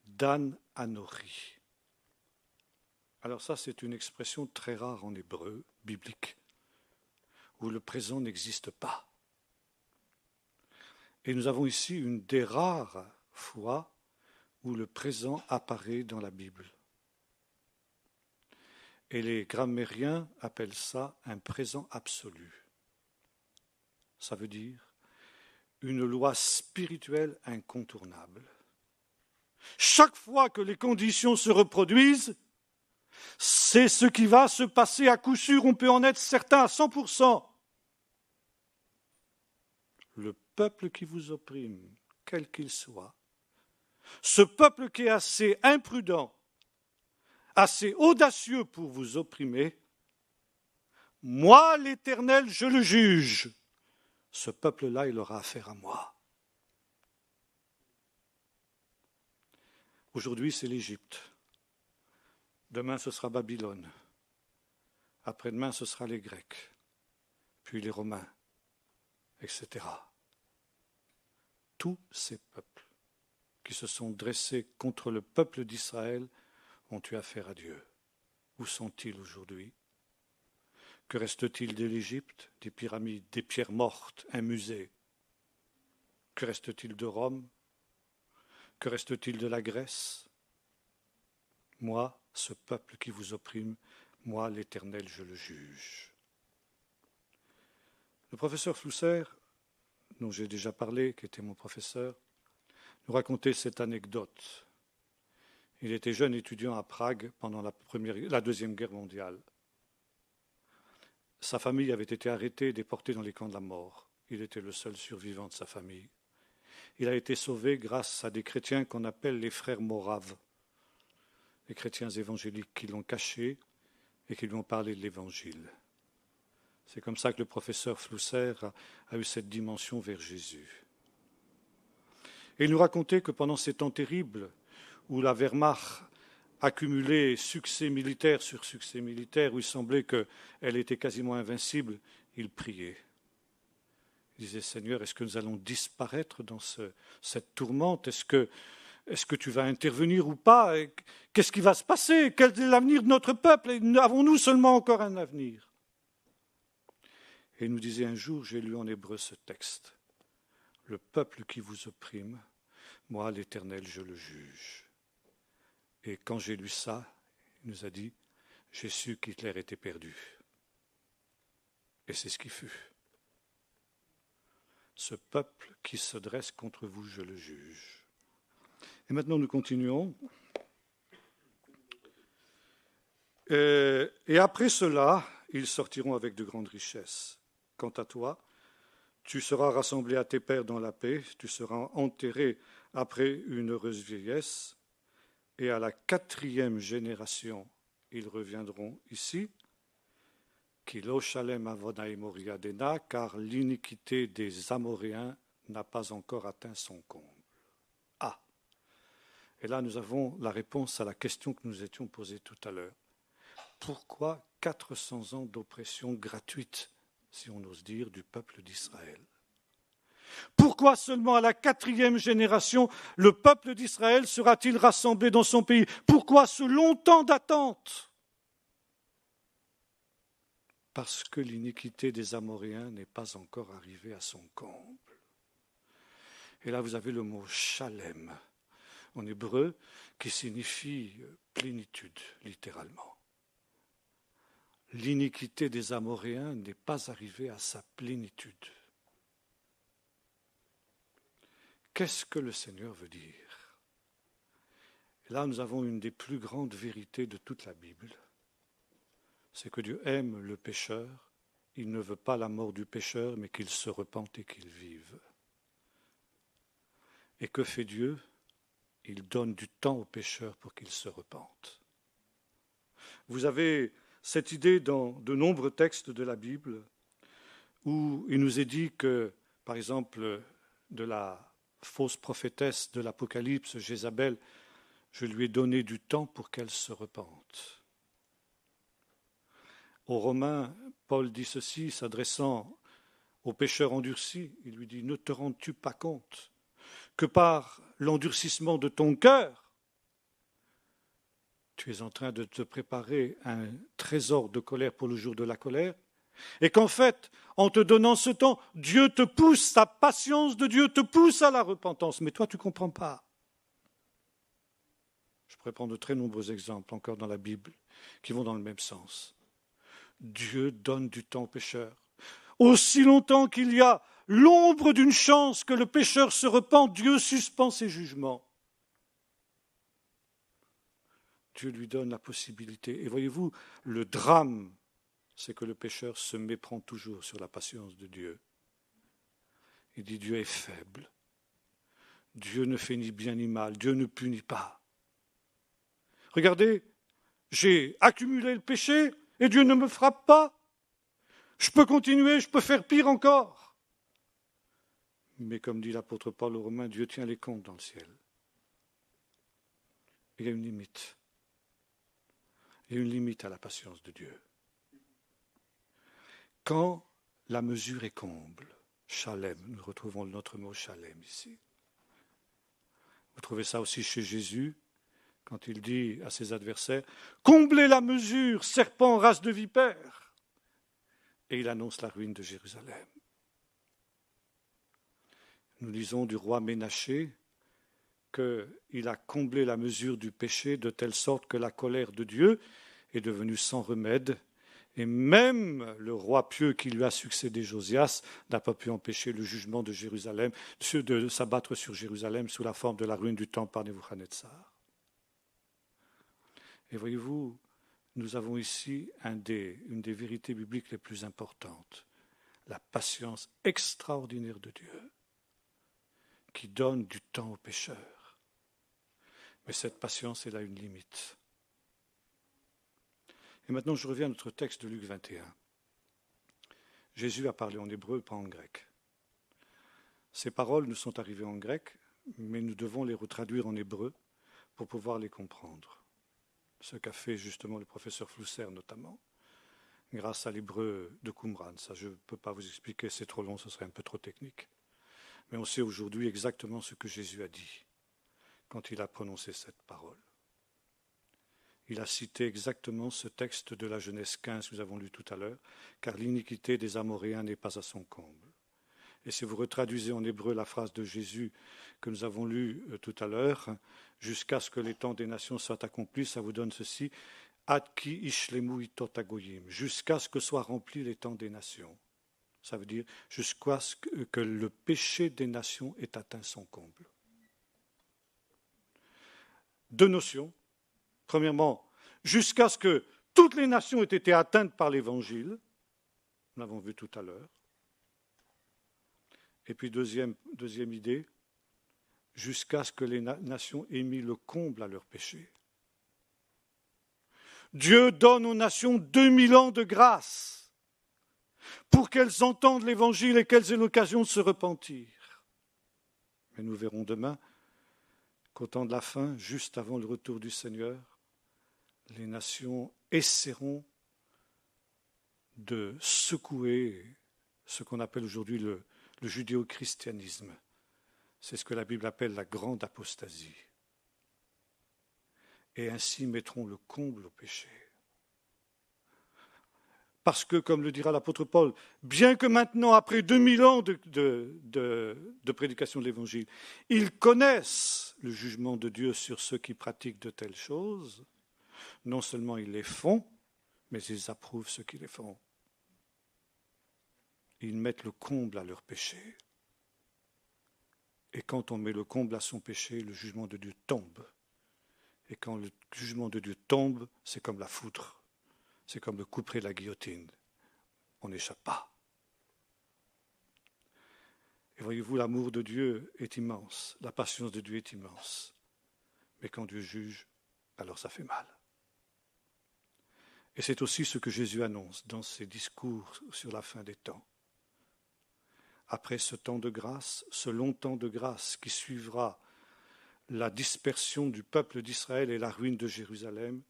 Dan Anori. Alors ça c'est une expression très rare en hébreu, biblique, où le présent n'existe pas. Et nous avons ici une des rares fois où le présent apparaît dans la Bible. Et les grammairiens appellent ça un présent absolu. Ça veut dire une loi spirituelle incontournable. Chaque fois que les conditions se reproduisent, c'est ce qui va se passer à coup sûr, on peut en être certain à 100%. Le peuple qui vous opprime, quel qu'il soit, ce peuple qui est assez imprudent, assez audacieux pour vous opprimer, moi, l'Éternel, je le juge. Ce peuple-là, il aura affaire à moi. Aujourd'hui, c'est l'Égypte. Demain, ce sera Babylone. Après-demain, ce sera les Grecs, puis les Romains, etc. Tous ces peuples qui se sont dressés contre le peuple d'Israël ont eu affaire à Dieu. Où sont-ils aujourd'hui? Que reste-t-il de l'Égypte? Des pyramides, des pierres mortes, un musée. Que reste-t-il de Rome? Que reste-t-il de la Grèce? Moi, ce peuple qui vous opprime, moi, l'Éternel, je le juge. Le professeur Flusser, dont j'ai déjà parlé, qui était mon professeur, nous racontait cette anecdote. Il était jeune étudiant à Prague pendant la Deuxième Guerre mondiale. Sa famille avait été arrêtée et déportée dans les camps de la mort. Il était le seul survivant de sa famille. Il a été sauvé grâce à des chrétiens qu'on appelle les frères moraves, les chrétiens évangéliques qui l'ont caché et qui lui ont parlé de l'Évangile. C'est comme ça que le professeur Flusser a eu cette dimension vers Jésus. Et il nous racontait que pendant ces temps terribles où la Wehrmacht accumulait succès militaire sur succès militaire, où il semblait qu'elle était quasiment invincible, il priait. Il disait, Seigneur, est-ce que nous allons disparaître dans cette tourmente? Est-ce que tu vas intervenir ou pas? Qu'est-ce qui va se passer? Quel est l'avenir de notre peuple? Avons-nous seulement encore un avenir? Et il nous disait un jour, j'ai lu en hébreu ce texte, le peuple qui vous opprime, moi, l'Éternel, je le juge. Et quand j'ai lu ça, il nous a dit, j'ai su qu'Hitler était perdu. Et c'est ce qui fut. Ce peuple qui se dresse contre vous, je le juge. Et maintenant, nous continuons. Et après cela, ils sortiront avec de grandes richesses. Quant à toi, tu seras rassemblé à tes pères dans la paix, tu seras enterré après une heureuse vieillesse, et à la 4e génération, ils reviendront ici, Kilo Shalem Avonai Moriadena, car l'iniquité des Amoréens n'a pas encore atteint son comble. Ah! Et là, nous avons la réponse à la question que nous étions posée tout à l'heure. Pourquoi 400 ans d'oppression gratuite, si on ose dire, du peuple d'Israël? Pourquoi seulement à la 4e génération le peuple d'Israël sera-t-il rassemblé dans son pays? Pourquoi ce long temps d'attente? Parce que l'iniquité des Amoréens n'est pas encore arrivée à son comble. Et là, vous avez le mot shalem en hébreu qui signifie plénitude, littéralement. L'iniquité des Amoréens n'est pas arrivée à sa plénitude. Qu'est-ce que le Seigneur veut dire? Et là, nous avons une des plus grandes vérités de toute la Bible. C'est que Dieu aime le pécheur. Il ne veut pas la mort du pécheur, mais qu'il se repente et qu'il vive. Et que fait Dieu? Il donne du temps au pécheur pour qu'il se repente. Vous avez cette idée dans de nombreux textes de la Bible où il nous est dit que, par exemple, de la fausse prophétesse de l'Apocalypse, Jézabel, je lui ai donné du temps pour qu'elle se repente. Aux Romains, Paul dit ceci, s'adressant au pécheur endurci, il lui dit « Ne te rends-tu pas compte que par l'endurcissement de ton cœur, tu es en train de te préparer un trésor de colère pour le jour de la colère, et qu'en fait, en te donnant ce temps, Dieu te pousse, sa patience de Dieu te pousse à la repentance. Mais toi, tu ne comprends pas. » Je pourrais prendre de très nombreux exemples encore dans la Bible qui vont dans le même sens. Dieu donne du temps au pécheur. Aussi longtemps qu'il y a l'ombre d'une chance que le pécheur se repent, Dieu suspend ses jugements. Dieu lui donne la possibilité. Et voyez-vous, le drame, c'est que le pécheur se méprend toujours sur la patience de Dieu. Il dit Dieu est faible. Dieu ne fait ni bien ni mal. Dieu ne punit pas. Regardez, j'ai accumulé le péché et Dieu ne me frappe pas. Je peux continuer, je peux faire pire encore. Mais comme dit l'apôtre Paul aux Romains, Dieu tient les comptes dans le ciel. Il y a une limite. Il y a une limite à la patience de Dieu. Quand la mesure est comble, shalem, nous retrouvons notre mot shalem ici. Vous trouvez ça aussi chez Jésus, quand il dit à ses adversaires, comblez la mesure, serpent, race de vipère. Et il annonce la ruine de Jérusalem. Nous lisons du roi Ménaché qu'il a comblé la mesure du péché de telle sorte que la colère de Dieu est devenue sans remède. Et même le roi pieux qui lui a succédé, Josias, n'a pas pu empêcher le jugement de Jérusalem, de s'abattre sur Jérusalem sous la forme de la ruine du temple par Nebuchadnezzar. Et voyez-vous, nous avons ici une des vérités bibliques les plus importantes, la patience extraordinaire de Dieu, qui donne du temps aux pécheurs. Mais cette patience, elle a une limite. Et maintenant, je reviens à notre texte de Luc 21. Jésus a parlé en hébreu, pas en grec. Ces paroles nous sont arrivées en grec, mais nous devons les retraduire en hébreu pour pouvoir les comprendre. Ce qu'a fait justement le professeur Flousser notamment, grâce à l'hébreu de Qumran. Ça, je ne peux pas vous expliquer, c'est trop long, ce serait un peu trop technique. Mais on sait aujourd'hui exactement ce que Jésus a dit quand il a prononcé cette parole. Il a cité exactement ce texte de la Genèse 15 que nous avons lu tout à l'heure, car l'iniquité des Amoréens n'est pas à son comble. Et si vous retraduisez en hébreu la phrase de Jésus que nous avons lue tout à l'heure, jusqu'à ce que les temps des nations soient accomplis, ça vous donne ceci, ad ki ishlemu itot hagoyim, jusqu'à ce que soient remplis les temps des nations. Ça veut dire jusqu'à ce que le péché des nations ait atteint son comble. Deux notions. Premièrement, jusqu'à ce que toutes les nations aient été atteintes par l'Évangile, nous l'avons vu tout à l'heure. Et puis deuxième idée, jusqu'à ce que les nations aient mis le comble à leur péché. Dieu donne aux nations 2000 ans de grâce pour qu'elles entendent l'Évangile et qu'elles aient l'occasion de se repentir. Mais nous verrons demain qu'au temps de la fin, juste avant le retour du Seigneur, les nations essaieront de secouer ce qu'on appelle aujourd'hui le judéo-christianisme. C'est ce que la Bible appelle la grande apostasie. Et ainsi mettront le comble au péché. Parce que, comme le dira l'apôtre Paul, bien que maintenant, après 2000 ans de prédication de l'Évangile, ils connaissent le jugement de Dieu sur ceux qui pratiquent de telles choses, non seulement ils les font, mais ils approuvent ceux qui les font. Ils mettent le comble à leur péché. Et quand on met le comble à son péché, le jugement de Dieu tombe. Et quand le jugement de Dieu tombe, c'est comme la foudre. C'est comme le couperet de la guillotine. On n'échappe pas. Et voyez-vous, l'amour de Dieu est immense. La patience de Dieu est immense. Mais quand Dieu juge, alors ça fait mal. Et c'est aussi ce que Jésus annonce dans ses discours sur la fin des temps. Après ce temps de grâce, ce long temps de grâce qui suivra la dispersion du peuple d'Israël et la ruine de Jérusalem,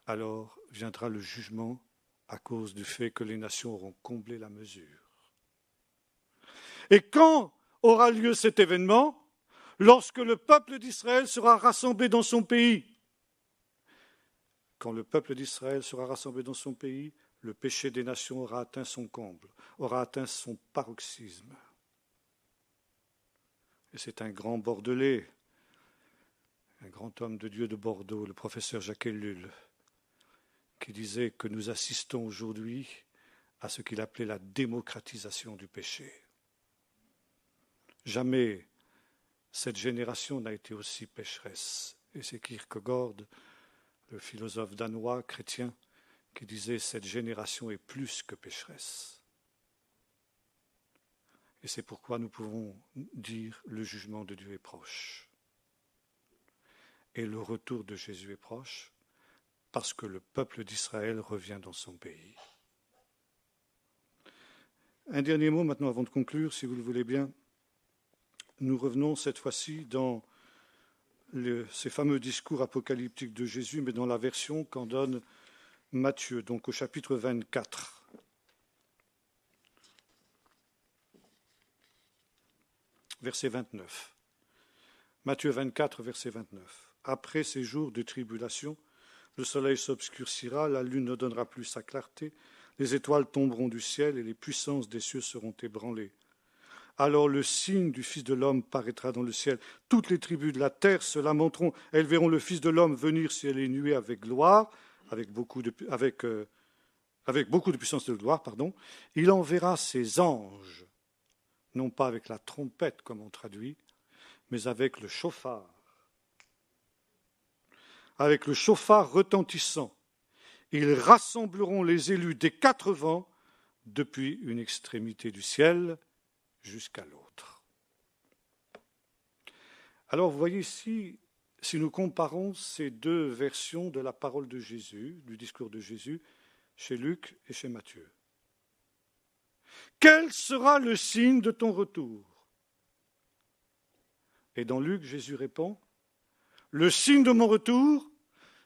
alors viendra le jugement à cause du fait que les nations auront comblé la mesure. Et quand aura lieu cet événement? Lorsque le peuple d'Israël sera rassemblé dans son pays. Quand le peuple d'Israël sera rassemblé dans son pays, le péché des nations aura atteint son comble, aura atteint son paroxysme. Et c'est un grand Bordelais, un grand homme de Dieu de Bordeaux, le professeur Jacques Ellul, qui disait que nous assistons aujourd'hui à ce qu'il appelait la démocratisation du péché. Jamais cette génération n'a été aussi pécheresse. Et c'est Kierkegaard, le philosophe danois chrétien, qui disait « Cette génération est plus que pécheresse ». Et c'est pourquoi nous pouvons dire « Le jugement de Dieu est proche ». Et le retour de Jésus est proche, parce que le peuple d'Israël revient dans son pays. Un dernier mot maintenant avant de conclure, si vous le voulez bien. Nous revenons cette fois-ci dans ces fameux discours apocalyptiques de Jésus, mais dans la version qu'en donne Matthieu, donc au chapitre 24. Verset 29. Matthieu 24, verset 29. Après ces jours de tribulation, le soleil s'obscurcira, la lune ne donnera plus sa clarté, les étoiles tomberont du ciel et les puissances des cieux seront ébranlées. Alors le signe du Fils de l'homme paraîtra dans le ciel. Toutes les tribus de la terre se lamenteront. Elles verront le Fils de l'homme venir sur les nuées avec gloire, avec beaucoup de puissance de gloire. Il enverra ses anges, non pas avec la trompette comme on traduit, mais avec le chauffard. Avec le chauffard retentissant. Ils rassembleront les élus des quatre vents depuis une extrémité du ciel jusqu'à l'autre. Alors vous voyez ici, si nous comparons ces deux versions de la parole de Jésus, du discours de Jésus, chez Luc et chez Matthieu. Quel sera le signe de ton retour? Et dans Luc, Jésus répond, le signe de mon retour,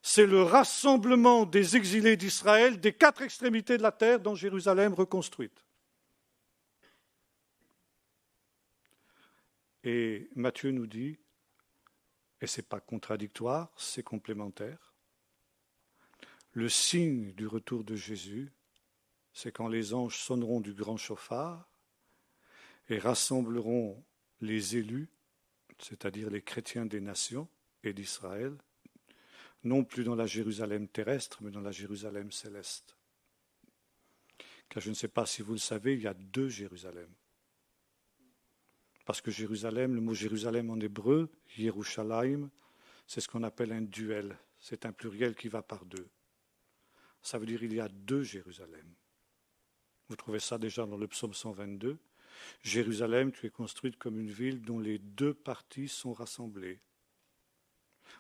c'est le rassemblement des exilés d'Israël des quatre extrémités de la terre dans Jérusalem reconstruite. Et Matthieu nous dit, et ce n'est pas contradictoire, c'est complémentaire, le signe du retour de Jésus, c'est quand les anges sonneront du grand chauffard et rassembleront les élus, c'est-à-dire les chrétiens des nations et d'Israël, non plus dans la Jérusalem terrestre, mais dans la Jérusalem céleste. Car je ne sais pas si vous le savez, il y a deux Jérusalem. Parce que Jérusalem, le mot Jérusalem en hébreu, Yerushalayim, c'est ce qu'on appelle un duel. C'est un pluriel qui va par deux. Ça veut dire qu'il y a deux Jérusalem. Vous trouvez ça déjà dans le psaume 122. Jérusalem, tu es construite comme une ville dont les deux parties sont rassemblées.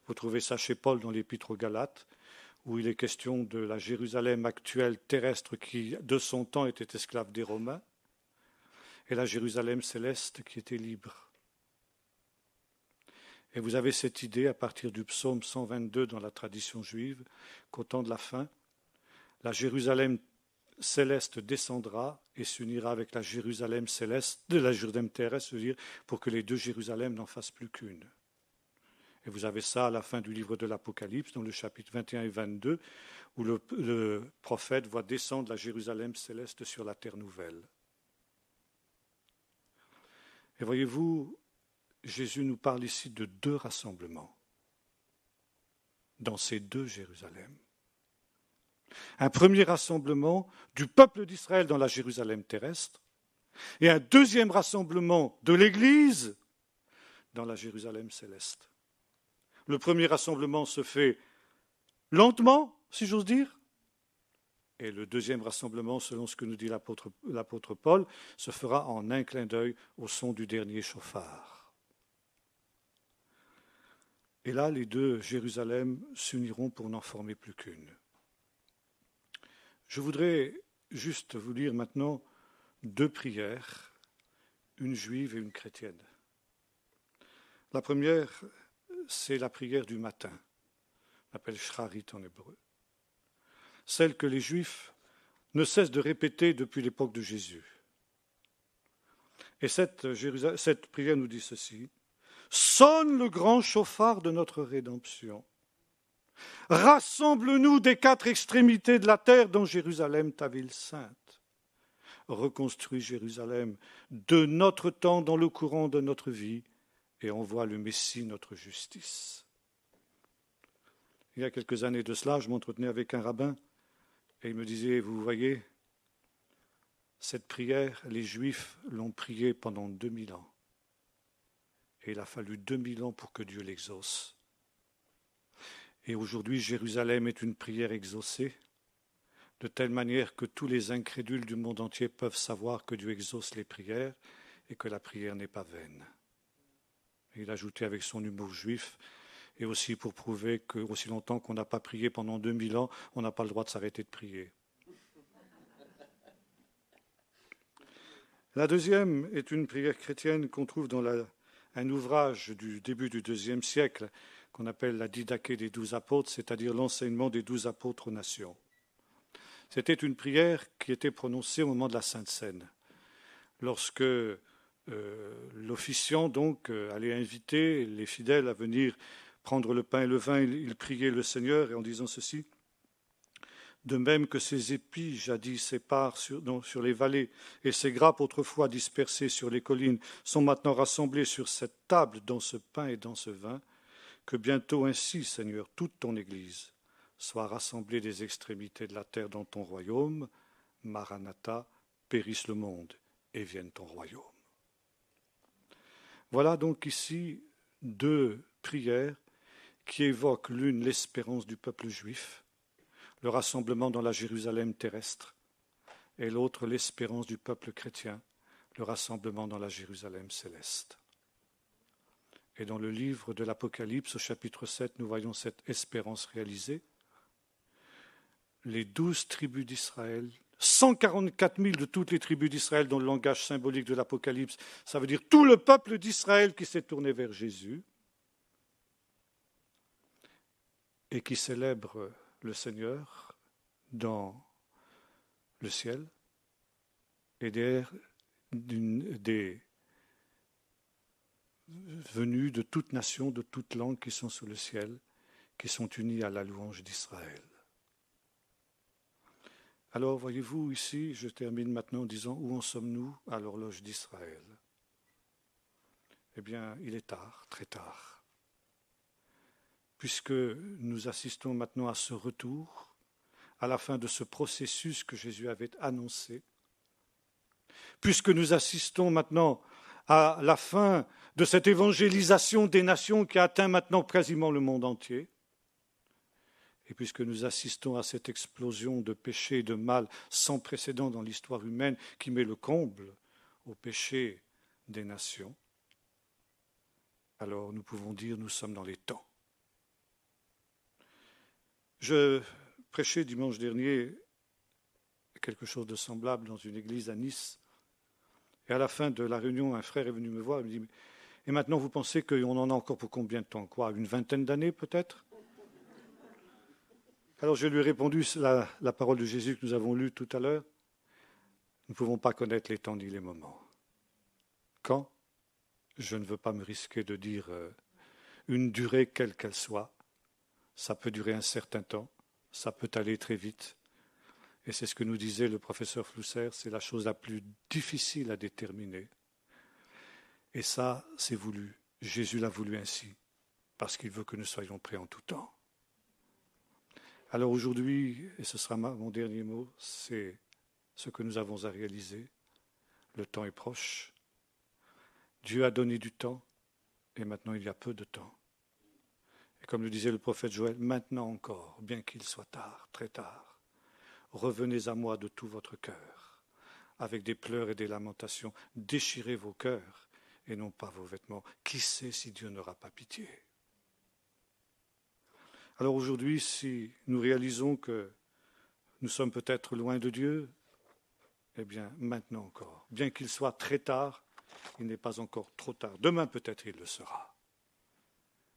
Vous trouvez ça chez Paul dans l'Épître aux Galates, où il est question de la Jérusalem actuelle terrestre qui, de son temps, était esclave des Romains, et la Jérusalem céleste qui était libre. Et vous avez cette idée à partir du psaume 122 dans la tradition juive qu'au temps de la fin, la Jérusalem céleste descendra et s'unira avec la Jérusalem céleste, de la Jérusalem terrestre, c'est-à-dire pour que les deux Jérusalem n'en fassent plus qu'une. Et vous avez ça à la fin du livre de l'Apocalypse, dans le chapitre 21 et 22, où le prophète voit descendre la Jérusalem céleste sur la terre nouvelle. Et voyez-vous, Jésus nous parle ici de deux rassemblements dans ces deux Jérusalem. Un premier rassemblement du peuple d'Israël dans la Jérusalem terrestre et un deuxième rassemblement de l'Église dans la Jérusalem céleste. Le premier rassemblement se fait lentement, si j'ose dire, et le deuxième rassemblement, selon ce que nous dit l'apôtre Paul, se fera en un clin d'œil au son du dernier chauffard. Et là, les deux Jérusalem s'uniront pour n'en former plus qu'une. Je voudrais juste vous lire maintenant deux prières, une juive et une chrétienne. La première, c'est la prière du matin, on appelle Shrarit en hébreu. Celle que les Juifs ne cessent de répéter depuis l'époque de Jésus. Et cette prière nous dit ceci: sonne le grand chauffard de notre rédemption. Rassemble-nous des quatre extrémités de la terre dans Jérusalem, ta ville sainte. Reconstruis Jérusalem de notre temps dans le courant de notre vie et envoie le Messie, notre justice. Il y a quelques années de cela, je m'entretenais avec un rabbin et il me disait, vous voyez, cette prière, les Juifs l'ont priée pendant 2000 ans. Et il a fallu 2000 ans pour que Dieu l'exauce. Et aujourd'hui, Jérusalem est une prière exaucée, de telle manière que tous les incrédules du monde entier peuvent savoir que Dieu exauce les prières et que la prière n'est pas vaine. Et il ajoutait avec son humour juif, et aussi pour prouver qu'aussi longtemps qu'on n'a pas prié pendant 2000 ans, on n'a pas le droit de s'arrêter de prier. La deuxième est une prière chrétienne qu'on trouve dans un ouvrage du début du IIe siècle qu'on appelle la Didaché des 12 apôtres, c'est-à-dire l'enseignement des 12 apôtres aux nations. C'était une prière qui était prononcée au moment de la Sainte Seine, lorsque l'officiant donc allait inviter les fidèles à venir prendre le pain et le vin, il priait le Seigneur et en disant ceci: de même que ces épis jadis épars sur les vallées et ces grappes autrefois dispersées sur les collines sont maintenant rassemblées sur cette table dans ce pain et dans ce vin, que bientôt ainsi, Seigneur, toute ton Église soit rassemblée des extrémités de la terre dans ton royaume. Maranatha, périsse le monde et vienne ton royaume. Voilà donc ici deux prières qui évoquent l'une l'espérance du peuple juif, le rassemblement dans la Jérusalem terrestre, et l'autre l'espérance du peuple chrétien, le rassemblement dans la Jérusalem céleste. Et dans le livre de l'Apocalypse, au chapitre 7, nous voyons cette espérance réalisée. Les 12 tribus d'Israël, 144 000 de toutes les tribus d'Israël dans le langage symbolique de l'Apocalypse, ça veut dire tout le peuple d'Israël qui s'est tourné vers Jésus et qui célèbre le Seigneur dans le ciel, et derrière des venus de toute nation, de toute langue qui sont sous le ciel, qui sont unis à la louange d'Israël. Alors, voyez-vous, ici, je termine maintenant en disant, où en sommes-nous à l'horloge d'Israël? Eh bien, il est tard, très tard, puisque nous assistons maintenant à ce retour, à la fin de ce processus que Jésus avait annoncé, puisque nous assistons maintenant à la fin de cette évangélisation des nations qui a atteint maintenant quasiment le monde entier, et puisque nous assistons à cette explosion de péché et de mal sans précédent dans l'histoire humaine qui met le comble au péché des nations, alors nous pouvons dire nous sommes dans les temps. Je prêchais dimanche dernier quelque chose de semblable dans une église à Nice, et à la fin de la réunion, un frère est venu me voir et me dit: Et maintenant, vous pensez qu'on en a encore pour combien de temps? Quoi, une vingtaine d'années peut-être? Alors je lui ai répondu la parole de Jésus que nous avons lue tout à l'heure. Nous ne pouvons pas connaître les temps ni les moments. Quand? Je ne veux pas me risquer de dire une durée quelle qu'elle soit. Ça peut durer un certain temps, ça peut aller très vite. Et c'est ce que nous disait le professeur Flousser, c'est la chose la plus difficile à déterminer. Et ça, c'est voulu. Jésus l'a voulu ainsi, parce qu'il veut que nous soyons prêts en tout temps. Alors aujourd'hui, et ce sera mon dernier mot, c'est ce que nous avons à réaliser. Le temps est proche. Dieu a donné du temps, et maintenant il y a peu de temps. Et comme le disait le prophète Joël, maintenant encore, bien qu'il soit tard, très tard, revenez à moi de tout votre cœur, avec des pleurs et des lamentations, déchirez vos cœurs et non pas vos vêtements. Qui sait si Dieu n'aura pas pitié? Alors aujourd'hui, si nous réalisons que nous sommes peut-être loin de Dieu, eh bien maintenant encore, bien qu'il soit très tard, il n'est pas encore trop tard. Demain peut-être il le sera.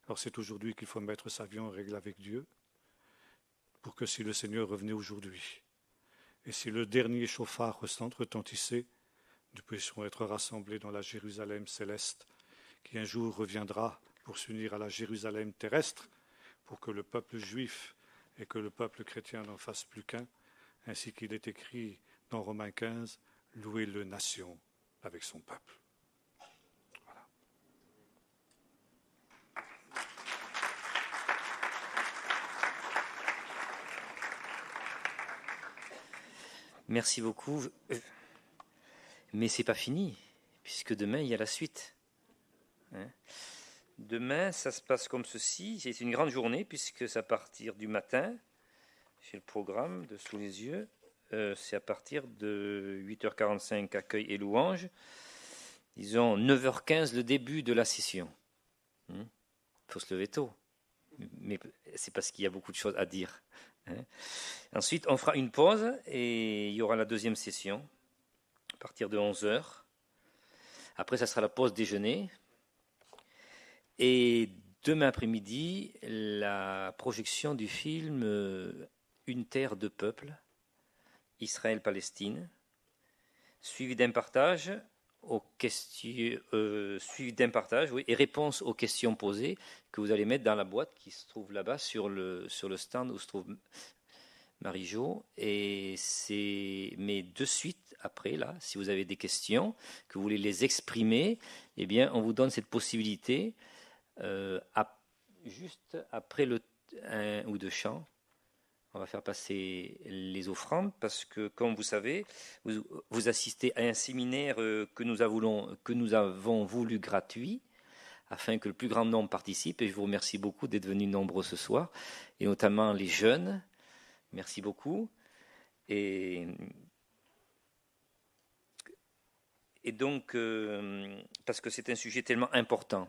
Alors c'est aujourd'hui qu'il faut mettre sa vie en règle avec Dieu, pour que si le Seigneur revenait aujourd'hui, et si le dernier chauffard retentissait, nous puissions être rassemblés dans la Jérusalem céleste, qui un jour reviendra pour s'unir à la Jérusalem terrestre, pour que le peuple juif et que le peuple chrétien n'en fassent plus qu'un, ainsi qu'il est écrit dans Romains 15, louez-le nation avec son peuple. Voilà. Merci beaucoup. Mais c'est pas fini, puisque demain, il y a la suite. Demain, ça se passe comme ceci. C'est une grande journée, puisque c'est à partir du matin. J'ai le programme sous les yeux. C'est à partir de 8h45, accueil et louange. Disons 9h15, le début de la session. Il faut se lever tôt. Mais c'est parce qu'il y a beaucoup de choses à dire. Ensuite, on fera une pause et il y aura la deuxième session à partir de 11h. Après, ça sera la pause déjeuner. Et demain après-midi, la projection du film Une terre de peuple, Israël-Palestine, suivi d'un partage et réponse aux questions posées que vous allez mettre dans la boîte qui se trouve là-bas sur le stand où se trouve Marie-Jo. Mais de suite après, là, si vous avez des questions, que vous voulez les exprimer, eh bien, on vous donne cette possibilité juste après un ou deux chants. On va faire passer les offrandes parce que, comme vous savez, vous assistez à un séminaire que nous avons voulu gratuit afin que le plus grand nombre participe. Et je vous remercie beaucoup d'être venus nombreux ce soir, et notamment les jeunes. Merci beaucoup. Et donc, parce que c'est un sujet tellement important.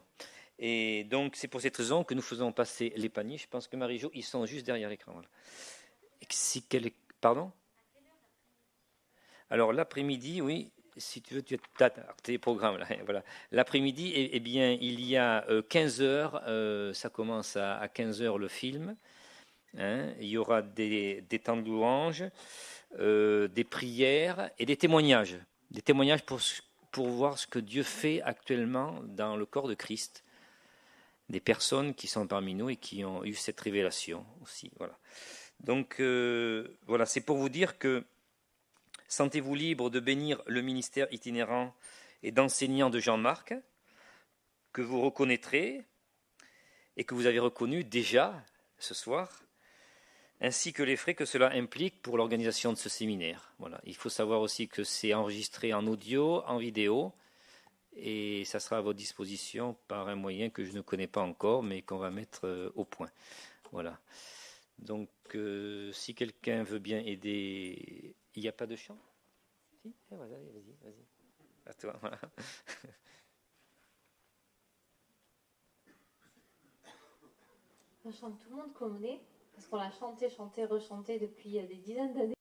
Et donc, c'est pour cette raison que nous faisons passer les paniers. Je pense que Marie-Jo, ils sont juste derrière l'écran. Voilà. Pardon? Alors, l'après-midi, oui, si tu veux, tu as tes programmes. Là, voilà. L'après-midi, eh bien, il y a 15 heures, ça commence à 15 heures le film. Il y aura des temps de louange, des prières et des témoignages. Des témoignages pour voir ce que Dieu fait actuellement dans le corps de Christ. Des personnes qui sont parmi nous et qui ont eu cette révélation aussi. Voilà. Donc, voilà, c'est pour vous dire que sentez-vous libre de bénir le ministère itinérant et d'enseignant de Jean-Marc, que vous reconnaîtrez et que vous avez reconnu déjà ce soir, ainsi que les frais que cela implique pour l'organisation de ce séminaire. Voilà. Il faut savoir aussi que c'est enregistré en audio, en vidéo, et ça sera à votre disposition par un moyen que je ne connais pas encore, mais qu'on va mettre au point. Voilà. Donc, si quelqu'un veut bien aider, il n'y a pas de chant? Si, voilà, vas-y. À toi, voilà. On chante tout le monde comme on est, parce qu'on l'a chanté, rechanté depuis des dizaines d'années.